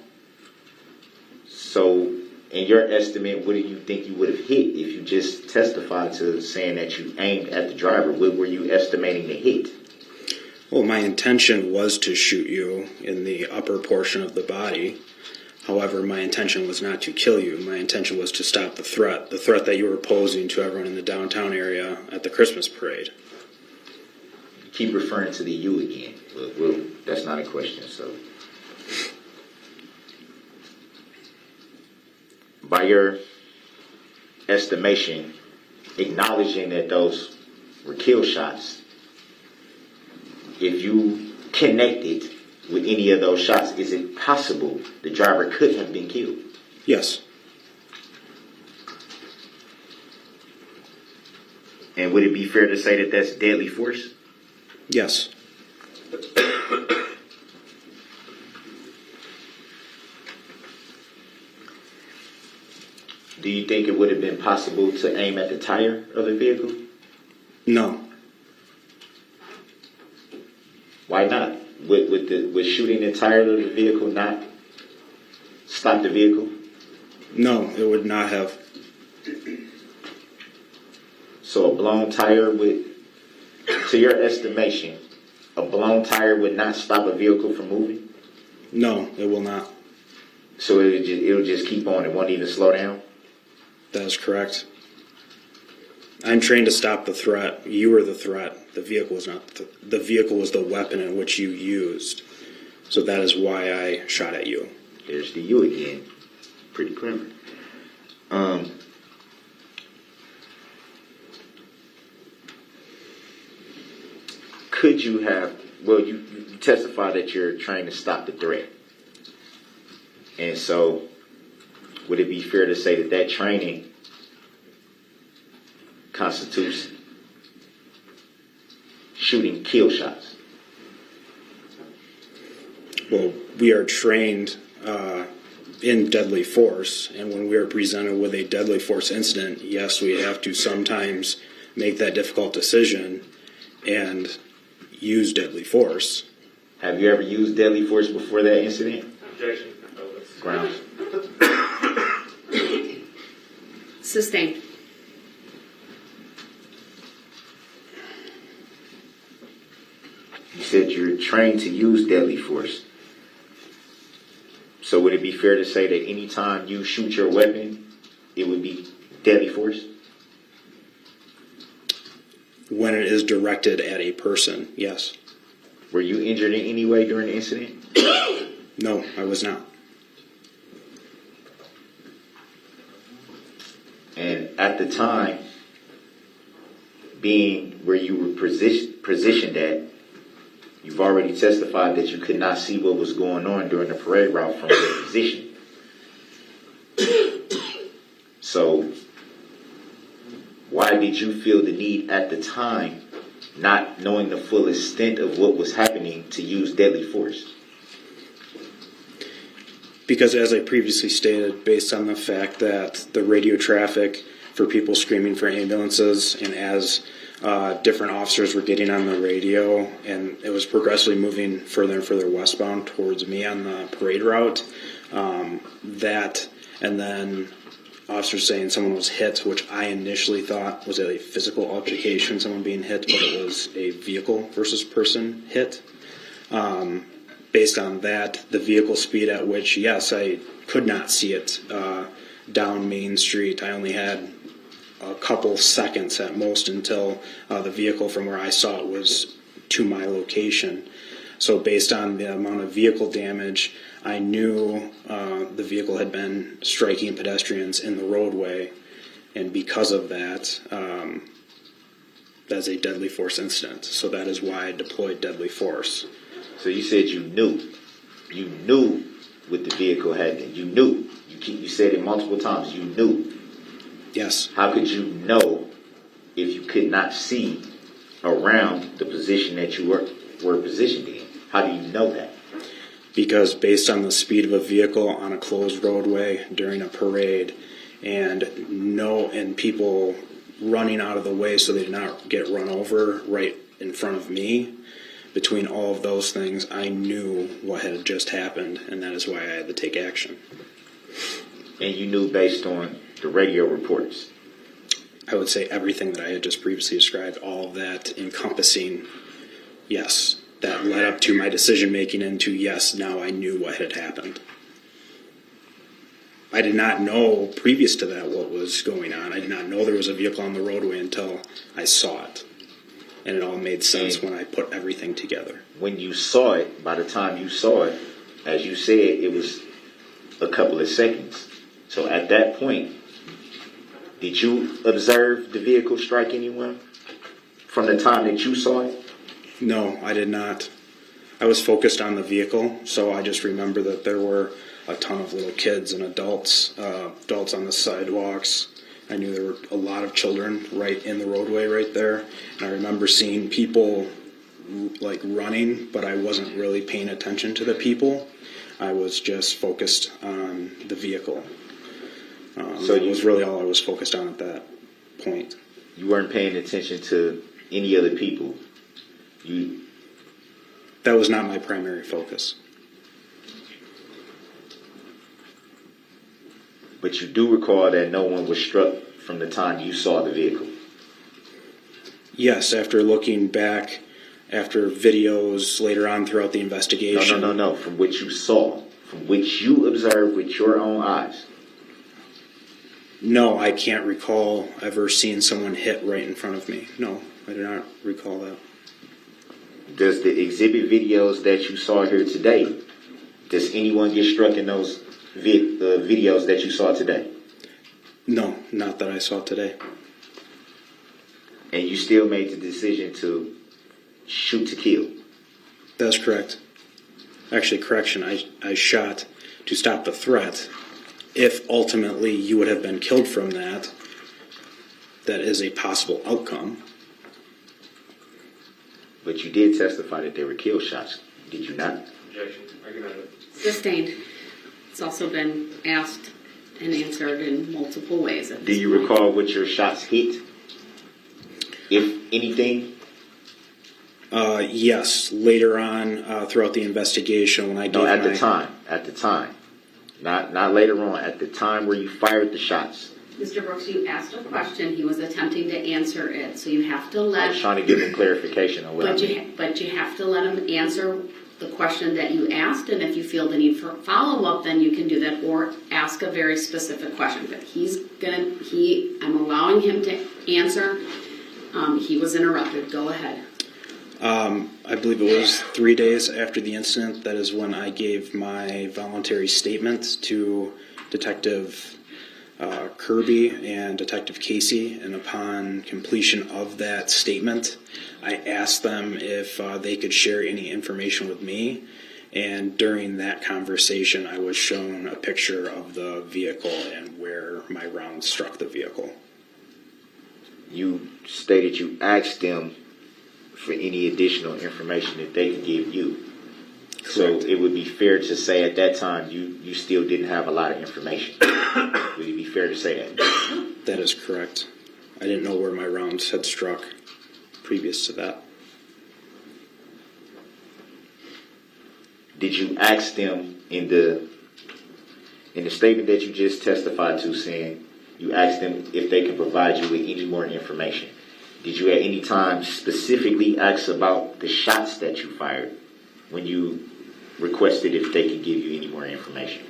So, in your estimate, what do you think you would have hit if you just testified to saying that you aimed at the driver? What were you estimating to hit? Well, my intention was to shoot you in the upper portion of the body. However, my intention was not to kill you. My intention was to stop the threat that you were posing to everyone in the downtown area at the Christmas parade. Keep referring to the you again. Well, that's not a question, so. By your estimation, acknowledging that those were kill shots, if you connected with any of those shots, is it possible the driver could have been killed? Yes. And would it be fair to say that that's deadly force? Yes. Do you think it would have been possible to aim at the tire of the vehicle? No. Why not? Would shooting the tire of the vehicle not stop the vehicle? No, it would not have. So a blown tire would, to your estimation, a blown tire would not stop a vehicle from moving? No, it will not. So it'll just keep on. It won't even slow down? That is correct. I'm trained to stop the threat. You were the threat. The vehicle was not. The vehicle was the weapon in which you used. So that is why I shot at you. There's the you again. Pretty clever. Could you have, well, you testified that you're trying to stop the threat. And so, would it be fair to say that that training constitutes shooting kill shots? Well, we are trained in deadly force, and when we are presented with a deadly force incident, yes, we have to sometimes make that difficult decision and use deadly force. Have you ever used deadly force before that incident? Objection. Grounds. Sustained. You said you're trained to use deadly force. So would it be fair to say that any time you shoot your weapon, it would be deadly force? When it is directed at a person, yes. Were you injured in any way during the incident? No, I was not. And at the time, being where you were positioned at, you've already testified that you could not see what was going on during the parade route from your position. So, why did you feel the need at the time, not knowing the full extent of what was happening, to use deadly force? Because as I previously stated, based on the fact that the radio traffic for people screaming for ambulances, and as different officers were getting on the radio, and it was progressively moving further and further westbound towards me on the parade route, that, and then officers saying someone was hit, which I initially thought was a physical altercation, someone being hit, but it was a vehicle versus person hit. Based on that, the vehicle speed at which, yes, I could not see it down Main Street. I only had a couple seconds at most until the vehicle from where I saw it was to my location. So based on the amount of vehicle damage, I knew the vehicle had been striking pedestrians in the roadway, and because of that, that's a deadly force incident. So that is why I deployed deadly force. So you said you knew what the vehicle had done. You knew. You said it multiple times. You knew. Yes. How could you know if you could not see around the position that you were positioned in? How do you know that? Because based on the speed of a vehicle on a closed roadway during a parade, and people running out of the way so they did not get run over right in front of me, between all of those things, I knew what had just happened, and that is why I had to take action. And you knew based on the radio reports? I would say everything that I had just previously described, all of that encompassing, yes, that led up to my decision making into, yes, now I knew what had happened. I did not know previous to that what was going on. I did not know there was a vehicle on the roadway until I saw it. And it all made sense when I put everything together. When you saw it, by the time you saw it, as you said, it was a couple of seconds. So at that point, did you observe the vehicle strike anyone from the time that you saw it? No, I did not. I was focused on the vehicle, so I just remember that there were a ton of little kids and adults on the sidewalks. I knew there were a lot of children right in the roadway right there. And I remember seeing people like running, but I wasn't really paying attention to the people. I was just focused on the vehicle. So it was really all I was focused on at that point. You weren't paying attention to any other people. That was not my primary focus. But you do recall that no one was struck from the time you saw the vehicle. Yes, after looking back, after videos later on throughout the investigation. No. From what you saw, from which you observed with your own eyes. No, I can't recall ever seeing someone hit right in front of me. No, I do not recall that. Does the exhibit videos that you saw here today, does anyone get struck in those videos that you saw today? No, not that I saw today. And you still made the decision to shoot to kill? That's correct. Actually, correction, I shot to stop the threat. If ultimately you would have been killed from that, that is a possible outcome. But you did testify that there were kill shots, did you not? Objection. Argument. Sustained. It's also been asked and answered in multiple ways. Do you recall what your shots hit? If anything? Yes. Later on, throughout the investigation, when I gave At the time. Not later on. At the time where you fired the shots. Mr. Brooks, you asked a question. He was attempting to answer it, so you have to I let. was trying to give him clarification on what I mean. But you have to let him answer the question that you asked, and if you feel the need for follow-up, then you can do that, or ask a very specific question. But I'm allowing him to answer. He was interrupted. Go ahead. I believe it was 3 days after the incident. That is when I gave my voluntary statement to Detective Kirby and Detective Casey, and upon completion of that statement, I asked them if they could share any information with me, and during that conversation I was shown a picture of the vehicle and where my round struck the vehicle. You stated you asked them for any additional information that they could give you. Correct. So it would be fair to say at that time you still didn't have a lot of information. Would it be fair to say that? That is correct. I didn't know where my rounds had struck previous to that. Did you ask them in the statement that you just testified to, saying you asked them if they could provide you with any more information? Did you at any time specifically ask about the shots that you fired when you requested if they could give you any more information?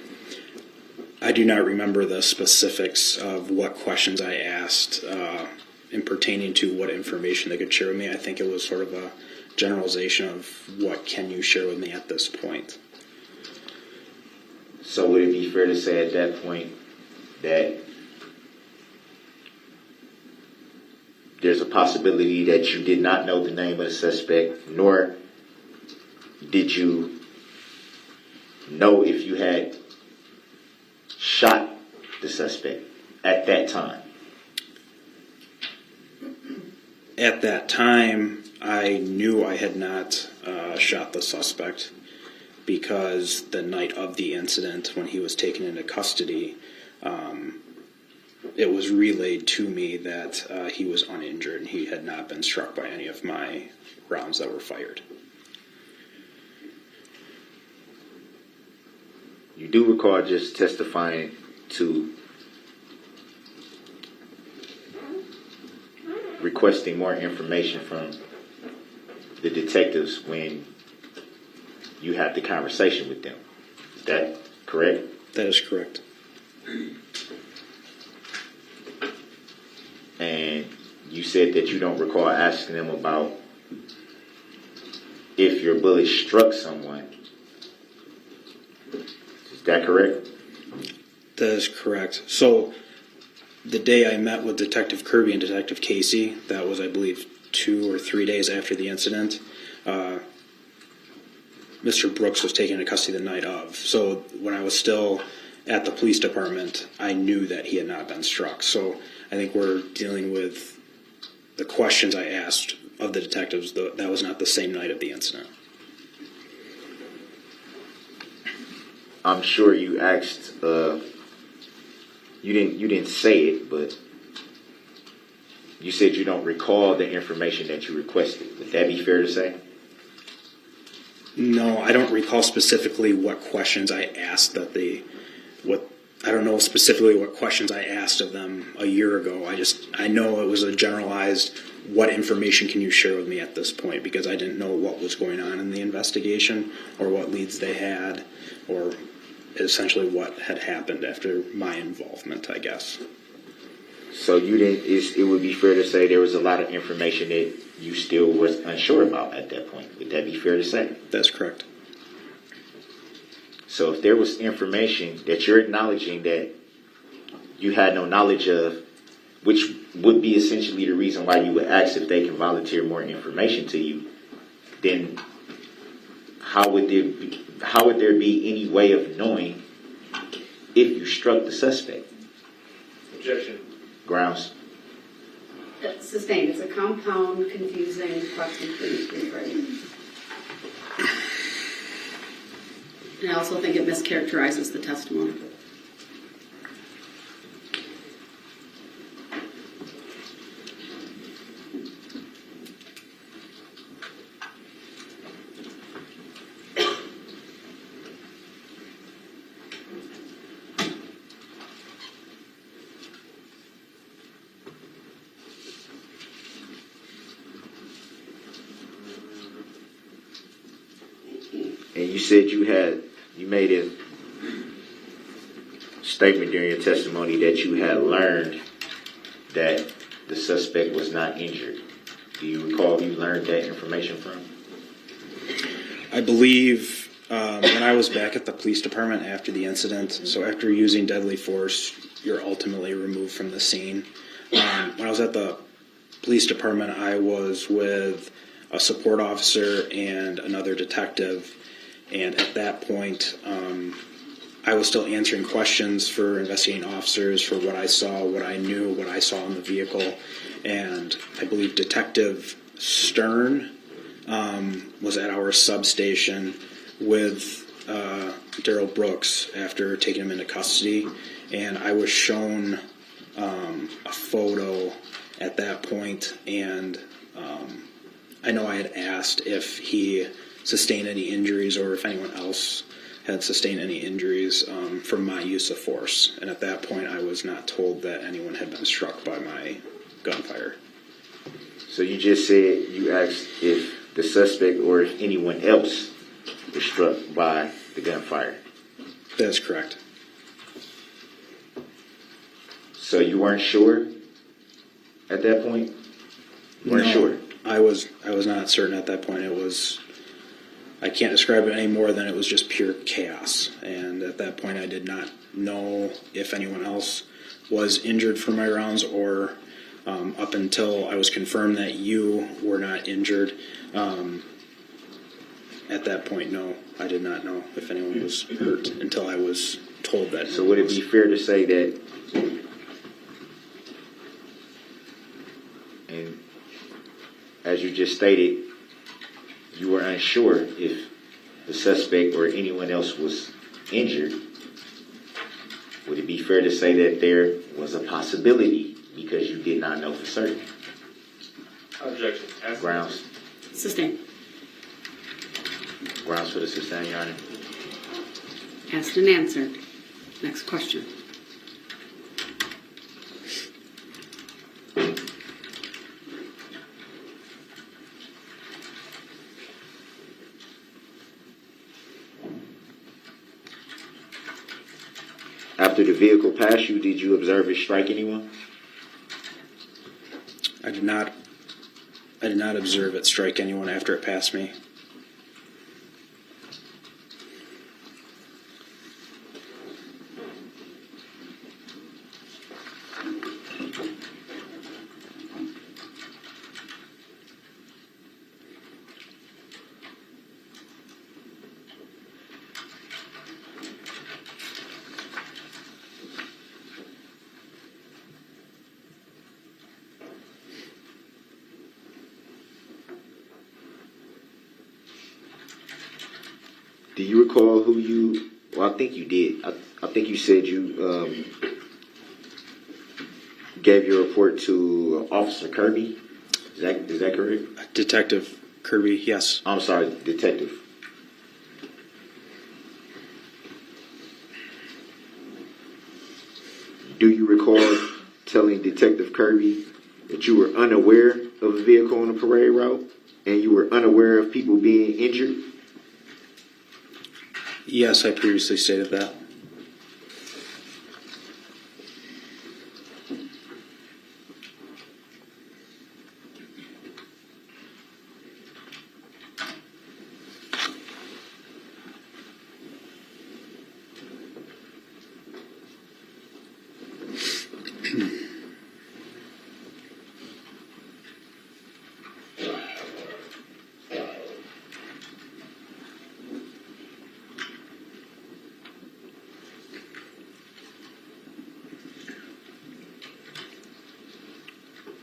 I do not remember the specifics of what questions I asked in pertaining to what information they could share with me. I think it was sort of a generalization of what can you share with me at this point. So would it be fair to say at that point that there's a possibility that you did not know the name of the suspect, nor did you know if you had shot the suspect at that time? At that time, I knew I had not shot the suspect because the night of the incident, when he was taken into custody, it was relayed to me that he was uninjured and he had not been struck by any of my rounds that were fired. You do recall just testifying to requesting more information from the detectives when you had the conversation with them. Is that correct? That is correct. And you said that you don't recall asking them about if your bullet struck someone. Is that correct? That is correct. So the day I met with Detective Kirby and Detective Casey, that was, I believe, 2 or 3 days after the incident, Mr. Brooks was taken into custody the night of. So when I was still at the police department, I knew that he had not been struck. So I think we're dealing with the questions I asked of the detectives. That was not the same night of the incident. I'm sure you asked. You didn't say it, but you said you don't recall the information that you requested. Would that be fair to say? No, I don't recall specifically what questions I asked I don't know specifically what questions I asked of them a year ago. I know it was a generalized, what information can you share with me at this point? Because I didn't know what was going on in the investigation or what leads they had or essentially what had happened after my involvement, I guess. So you didn't. It would be fair to say there was a lot of information that you still was unsure about at that point. Would that be fair to say? That's correct. So if there was information that you're acknowledging that you had no knowledge of, which would be essentially the reason why you would ask if they can volunteer more information to you, then how would there be any way of knowing if you struck the suspect? Objection. Grounds. Sustained. It's a compound, confusing question. Please rephrase. And I also think it mischaracterizes the testimony. And you said you made a statement during your testimony that you had learned that the suspect was not injured. Do you recall who you learned that information from? I believe when I was back at the police department after the incident, so after using deadly force, you're ultimately removed from the scene. When I was at the police department, I was with a support officer and another detective. And at that point, I was still answering questions for investigating officers for what I saw, what I knew, what I saw in the vehicle. And I believe Detective Stern was at our substation with Darrell Brooks after taking him into custody. And I was shown a photo at that point, and I know I had asked if he sustained any injuries or if anyone else had sustained any injuries from my use of force. And at that point, I was not told that anyone had been struck by my gunfire. So you just said you asked if the suspect or if anyone else was struck by the gunfire. That is correct. So you weren't sure at that point? You weren't sure? I was not certain at that point. I can't describe it any more than it was just pure chaos. And at that point, I did not know if anyone else was injured from my rounds or up until I was confirmed that you were not injured. At that point, no, I did not know if anyone was hurt until I was told that. So would it be fair to say that, and as you just stated, you were unsure if the suspect or anyone else was injured? Would it be fair to say that there was a possibility because you did not know for certain? Objection. Grounds. Sustained. Grounds for the sustain, Your Honor. Asked and answered. Next question. After the vehicle passed you, did you observe it strike anyone? I did not observe it strike anyone after it passed me. Do you recall who you? Well, I think you did. I think you said you gave your report to Officer Kirby. Is that correct? Detective Kirby, yes. I'm sorry, Detective. Do you recall telling Detective Kirby that you were unaware of a vehicle on the parade route and you were unaware of people being injured? Yes, I previously stated that.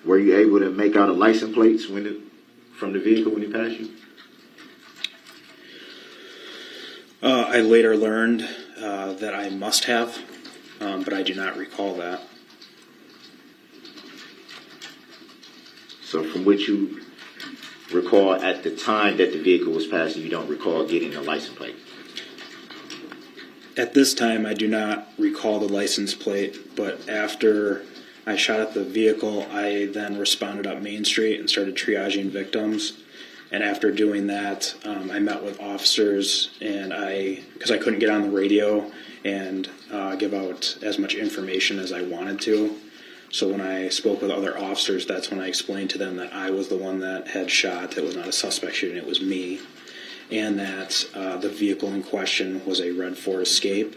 Were you able to make out a license plates from the vehicle when it passed you? I later learned that I must have, but I do not recall that. So from what you recall at the time that the vehicle was passing, you don't recall getting a license plate? At this time, I do not recall the license plate, but after I shot at the vehicle, I then responded up Main Street and started triaging victims. And after doing that, I met with officers, and because I couldn't get on the radio and give out as much information as I wanted to. So when I spoke with other officers, that's when I explained to them that I was the one that had shot. It was not a suspect shooting, it was me. And that the vehicle in question was a red Ford Escape.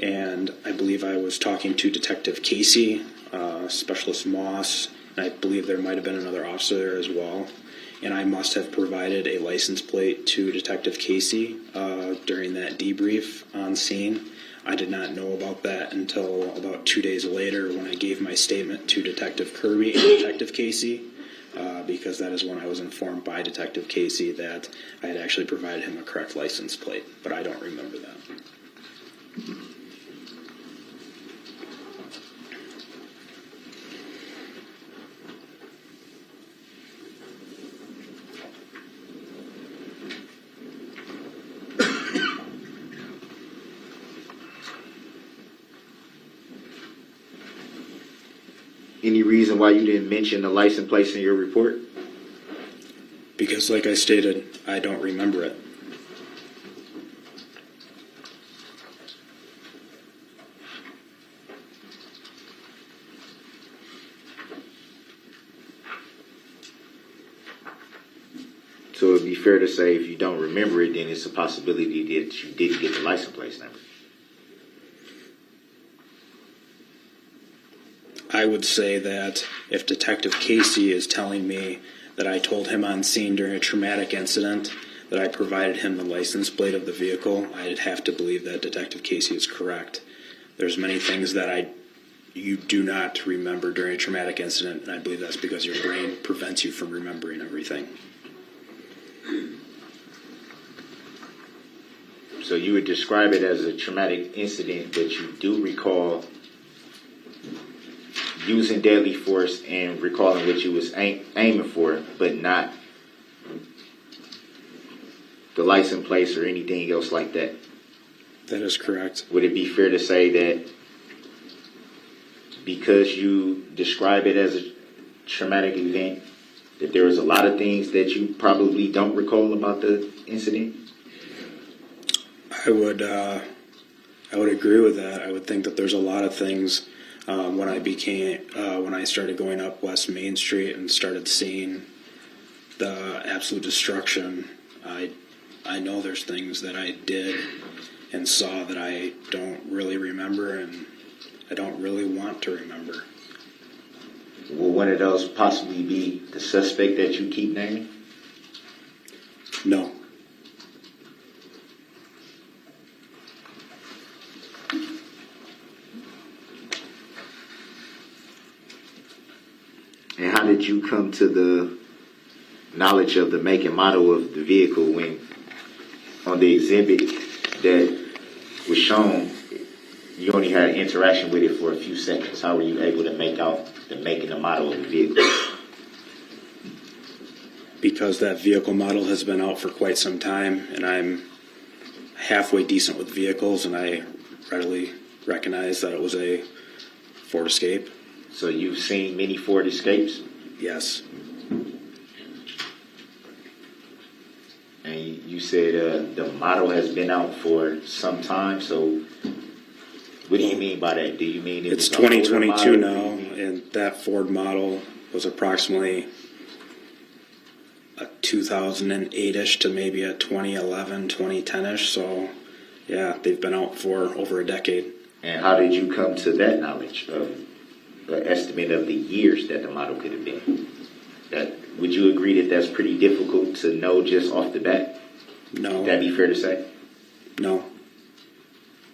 And I believe I was talking to Detective Casey, Specialist Moss, and I believe there might have been another officer there as well. And I must have provided a license plate to Detective Casey during that debrief on scene. I did not know about that until about 2 days later when I gave my statement to Detective Kirby and Detective Casey, because that is when I was informed by Detective Casey that I had actually provided him a correct license plate, but I don't remember that. Any reason why you didn't mention the license plates in your report? Because, like I stated, I don't remember it. So it'd be fair to say if you don't remember it, then it's a possibility that you didn't get the license plate number. I would say that if Detective Casey is telling me that I told him on scene during a traumatic incident that I provided him the license plate of the vehicle, I'd have to believe that Detective Casey is correct. There's many things that you do not remember during a traumatic incident, and I believe that's because your brain prevents you from remembering everything. So you would describe it as a traumatic incident, but you do recall using deadly force and recalling what you was aiming for, but not the license plates or anything else like that. That is correct. Would it be fair to say that because you describe it as a traumatic event, that there was a lot of things that you probably don't recall about the incident? I I would agree with that. I would think that there's a lot of things when I started going up West Main Street and started seeing the absolute destruction. I know there's things that I did and saw that I don't really remember, and I don't really want to remember. Will one of those possibly be the suspect that you keep naming? No. And how did you come to the knowledge of the make and model of the vehicle when on the exhibit that was shown, you only had interaction with it for a few seconds? How were you able to make out the make and the model of the vehicle? Because that vehicle model has been out for quite some time, and I'm halfway decent with vehicles, and I readily recognize that it was a Ford Escape. So you've seen many Ford Escapes? Yes. And you said the model has been out for some time, so what do you mean by that? Do you mean It's an older 2022 model? now, and that Ford model was approximately a 2008-ish to maybe a 2011, 2010-ish. So, yeah, they've been out for over a decade. And how did you come to that knowledge of the estimate of the years that the model could have been? Would you agree that that's pretty difficult to know just off the bat? No. Would that be fair to say? No.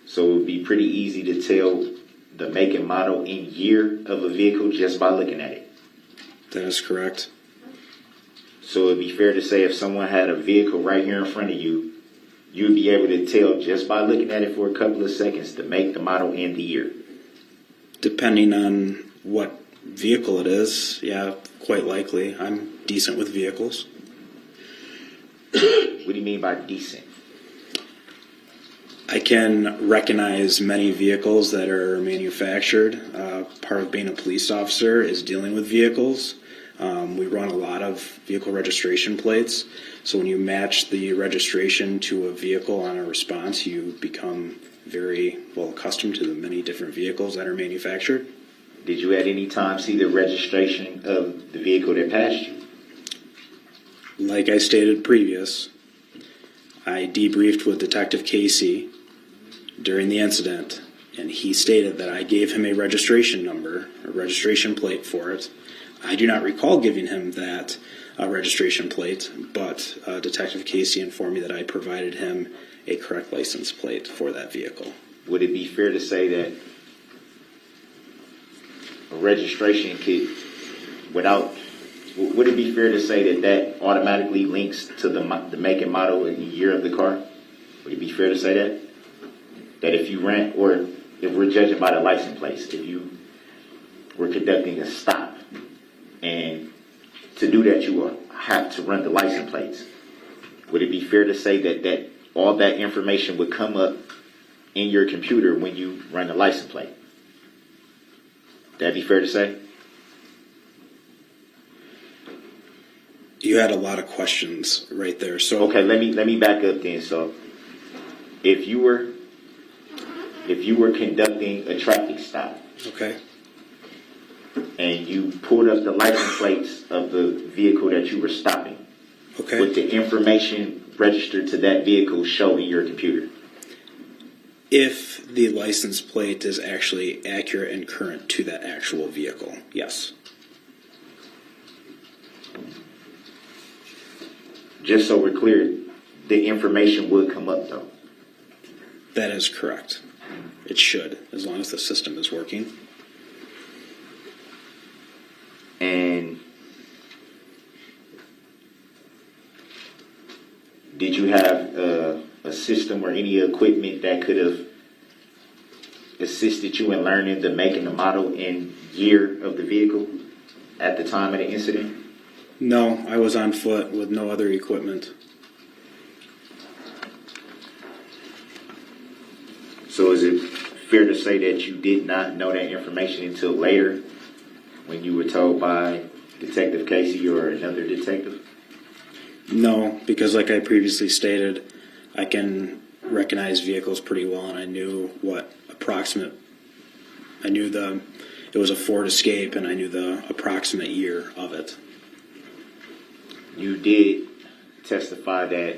So it would be pretty easy to tell the make and model and year of a vehicle just by looking at it. That is correct. So it'd be fair to say if someone had a vehicle right here in front of you, you'd be able to tell just by looking at it for a couple of seconds the make, the model, and the year. Depending on what vehicle it is, yeah, quite likely. I'm decent with vehicles. What do you mean by decent? I can recognize many vehicles that are manufactured. Part of being a police officer is dealing with vehicles. We run a lot of vehicle registration plates. So when you match the registration to a vehicle on a response, you become very well accustomed to the many different vehicles that are manufactured. Did you at any time see the registration of the vehicle that passed you? Like I stated previous, I debriefed with Detective Casey during the incident, and he stated that I gave him a registration number, a registration plate for it. I do not recall giving him that registration plate, but Detective Casey informed me that I provided him a correct license plate for that vehicle. Would it be fair to say that a registration could, would it be fair to say that that automatically links to the make and model and the year of the car? Would it be fair to say that? That if you ran, or if we're judging by the license plates, if you were conducting a stop, and to do that you will have to run the license plates, would it be fair to say that all that information would come up in your computer when you run the license plate? That'd be fair to say? You had a lot of questions right there. So Okay, let me back up then. So if you were conducting a traffic stop, okay, and you pulled up the license plates of the vehicle that you were stopping, okay. would the information registered to that vehicle show in your computer? If the license plate is actually accurate and current to that actual vehicle, yes. Just so we're clear, the information would come up though. That is correct. It should, as long as the system is working. And did you have a system or any equipment that could have assisted you in learning the make and the model and year of the vehicle at the time of the incident? No, I was on foot with no other equipment. So is it fair to say that you did not know that information until later when you were told by Detective Casey or another detective? No, because like I previously stated, I can recognize vehicles pretty well, and I knew it was a Ford Escape, and I knew the approximate year of it. You did testify that,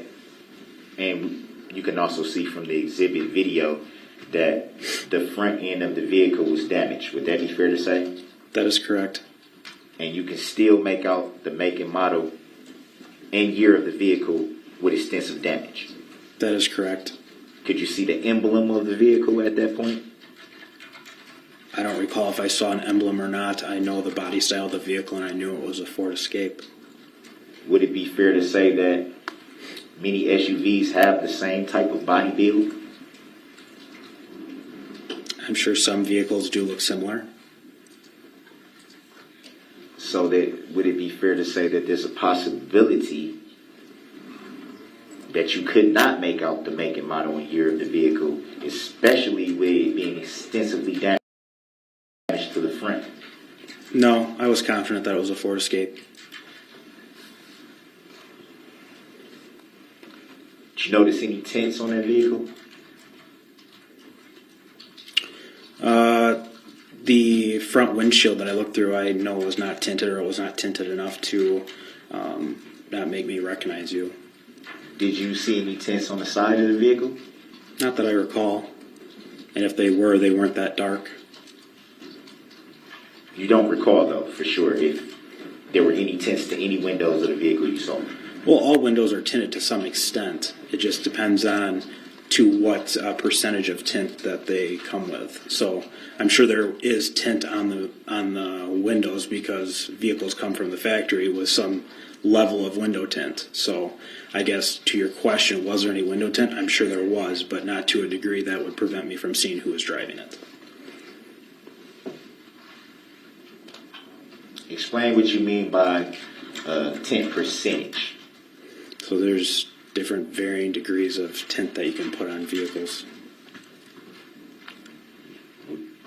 and you can also see from the exhibit video that the front end of the vehicle was damaged. Would that be fair to say? That is correct. And you can still make out the make and model and year of the vehicle with extensive damage. That is correct. Could you see the emblem of the vehicle at that point? I don't recall if I saw an emblem or not. I know the body style of the vehicle, and I knew it was a Ford Escape. Would it be fair to say that many SUVs have the same type of body build? I'm sure some vehicles do look similar. So that would it be fair to say that there's a possibility that you could not make out the make and model and year of the vehicle, especially with it being extensively damaged to the front? No, I was confident that it was a Ford Escape. Did you notice any tints on that vehicle? The front windshield that I looked through, I know was not tinted, or it was not tinted enough to not make me recognize you. Did you see any tints on the side of the vehicle? Not that I recall. And if they were, they weren't that dark. You don't recall, though, for sure, if there were any tints to any windows of the vehicle you saw? Well, all windows are tinted to some extent. It just depends on to what percentage of tint that they come with. So I'm sure there is tint on the windows because vehicles come from the factory with some level of window tint. So I guess to your question, was there any window tint? I'm sure there was, but not to a degree that would prevent me from seeing who was driving it. Explain what you mean by tint percentage. So there's different varying degrees of tint that you can put on vehicles.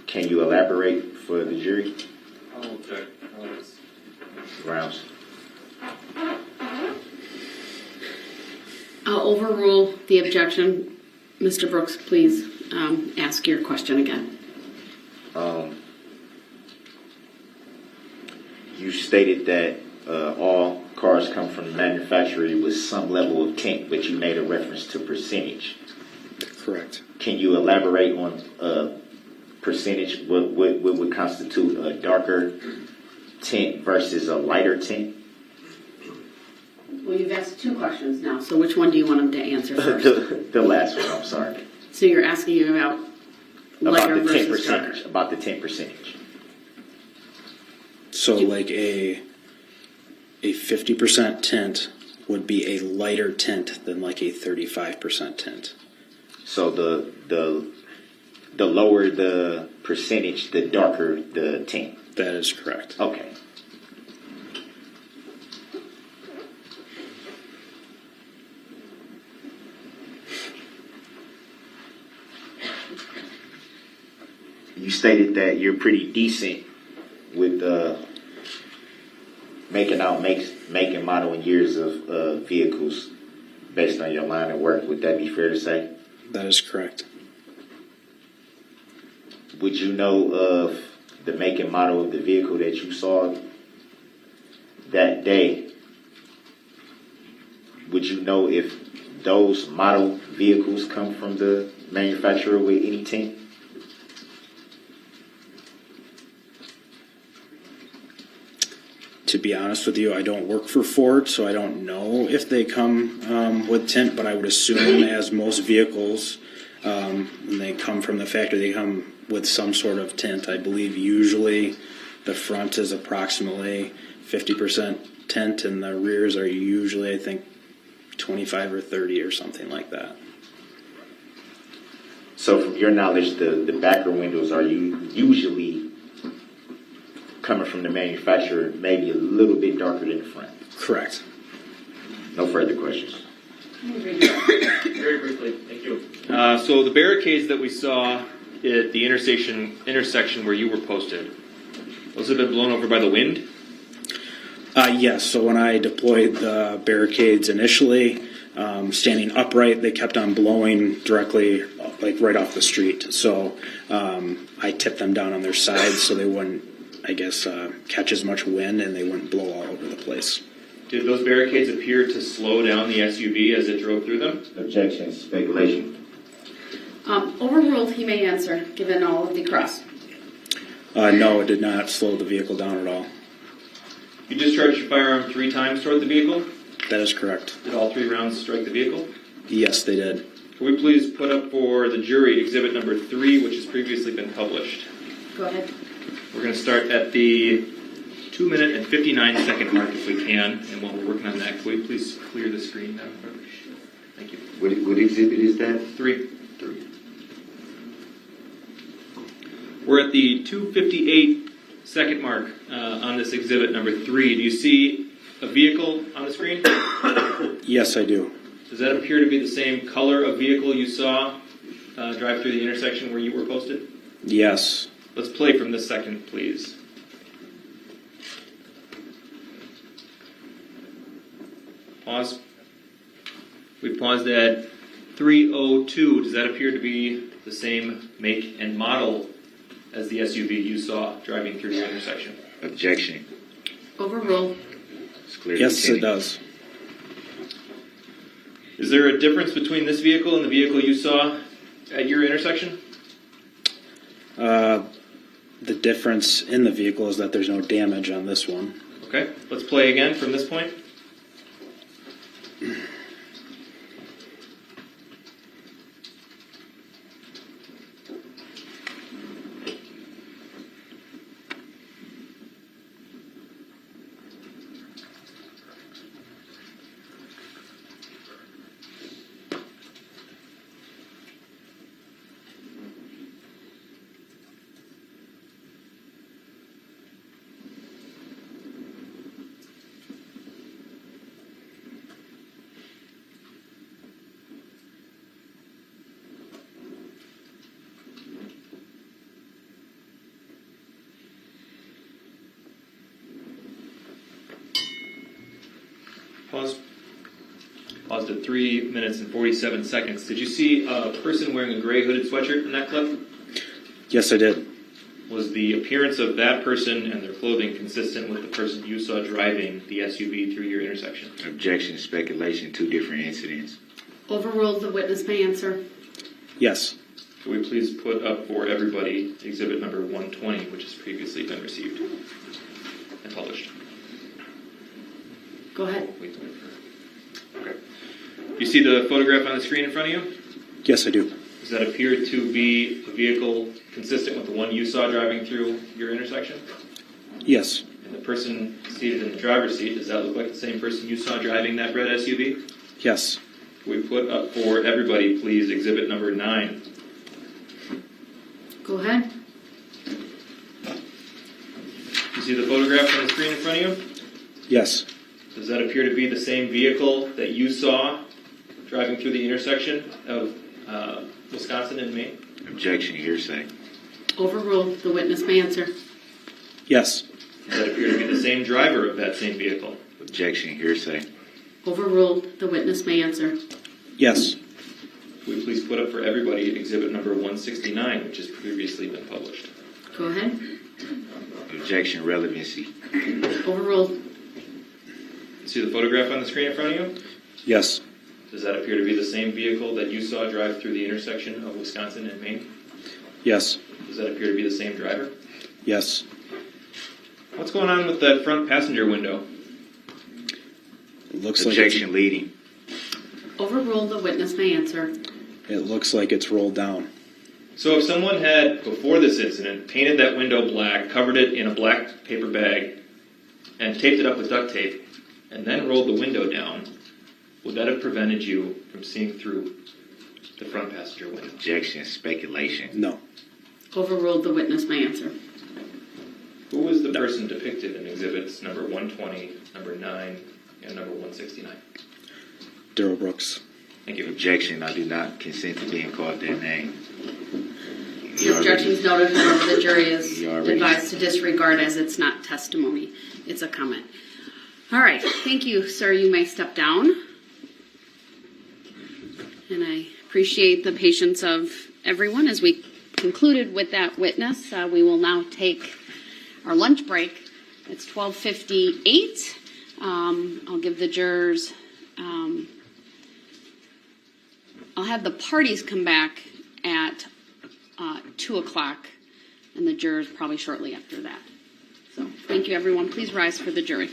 Can you elaborate for the jury? I'll check. Rounds. I'll overrule the objection. Mr. Brooks, please ask your question again. You stated that all cars come from the manufacturer with some level of tint, but you made a reference to percentage. Correct. Can you elaborate on percentage? What would constitute a darker tint versus a lighter tint? Well, you've asked two questions now, so which one do you want him to answer first? The last one, I'm sorry. So you're asking about lighter About the tint versus percentage. darker. About the tint percentage. So like a 50% tint would be a lighter tint than like a 35% tint. So the lower the percentage, the darker the tint. That is correct. Okay. You stated that you're pretty decent with making out make and model and years of vehicles based on your line of work. Would that be fair to say? That is correct. Would you know of the make and model of the vehicle that you saw that day? Would you know if those model vehicles come from the manufacturer with any tint? To be honest with you, I don't work for Ford, so I don't know if they come with tint, but I would assume as most vehicles, when they come from the factory, they come with some sort of tint. I believe usually the front is approximately 50% tint and the rears are usually, I think, 25 or 30 or something like that. So from your knowledge, the backer windows are usually coming from the manufacturer, maybe a little bit darker than the front. Correct. No further questions. Very briefly, thank you. So the barricades that we saw at the intersection where you were posted, those have been blown over by the wind? Yes, so when I deployed the barricades initially, standing upright. They kept on blowing directly, like right off the street. So I tipped them down on their sides so they wouldn't, I guess, catch as much wind and they wouldn't blow all over the place. Did those barricades appear to slow down the SUV as it drove through them? Objection, speculation. Overruled, he may answer, given all of the cross. No, it did not slow the vehicle down at all. You discharged your firearm 3 times toward the vehicle? That is correct. Did all 3 rounds strike the vehicle? Yes, they did. Can we please put up for the jury exhibit number 3, which has previously been published? Go ahead. We're going to start at the 2-minute and 59-second mark if we can, and while we're working on that, can we please clear the screen now? Thank you. What exhibit is that? 3. We're at the 2:58-second mark on this exhibit number 3. Do you see a vehicle on the screen? Yes, I do. Does that appear to be the same color of vehicle you saw drive through the intersection where you were posted? Yes. Let's play from this second, please. Pause. We paused at 3:02. Does that appear to be the same make and model as the SUV you saw driving through your intersection? Objection. Overruled. It's clear. Yes, it does. Is there a difference between this vehicle and the vehicle you saw at your intersection? The difference in the vehicle is that there's no damage on this one. Okay, let's play again from this point. Pause. Paused at 3 minutes and 47 seconds. Did you see a person wearing a gray hooded sweatshirt in that clip? Yes, I did. Was the appearance of that person and their clothing consistent with the person you saw driving the SUV through your intersection? Objection, speculation, 2 different incidents. Overruled, the witness may answer. Yes. Could we please put up for everybody exhibit number 120, which has previously been received and published? Go ahead. Okay. You see the photograph on the screen in front of you? Yes, I do. Does that appear to be a vehicle consistent with the one you saw driving through your intersection? Yes. And the person seated in the driver's seat, does that look like the same person you saw driving that red SUV? Yes. Can we put up for everybody, please, exhibit number 9? Go ahead. You see the photograph on the screen in front of you? Yes. Does that appear to be the same vehicle that you saw driving through the intersection of Wisconsin and Maine? Objection, hearsay. Overruled, the witness may answer. Yes. Does that appear to be the same driver of that same vehicle? Objection, hearsay. Overruled, the witness may answer. Yes. Will you please put up for everybody exhibit number 169, which has previously been published? Go ahead. Objection, relevancy. Overruled. See the photograph on the screen in front of you? Yes. Does that appear to be the same vehicle that you saw drive through the intersection of Wisconsin and Maine? Yes. Does that appear to be the same driver? Yes. What's going on with that front passenger window? It looks Objection, leading. Overruled, the witness may answer. It looks like it's rolled down. So if someone had, before this incident, painted that window black, covered it in a black paper bag, and taped it up with duct tape, and then rolled the window down, would that have prevented you from seeing through the front passenger window? Objection, speculation. No. Overruled, the witness may answer. Who was the person depicted in exhibits number 120, number 9, and number 169? Darrell Brooks. Thank you. Objection, I do not consent to being called that name. Your objection is noted, however, the jury is You already- advised to disregard as it's not testimony. It's a comment. All right. Thank you, sir. You may step down. And I appreciate the patience of everyone as we concluded with that witness. We will now take our lunch break. It's 12:58. I'll give the jurors, I'll have the parties come back at 2 o'clock, and the jurors probably shortly after that. So thank you, everyone. Please rise for the jury.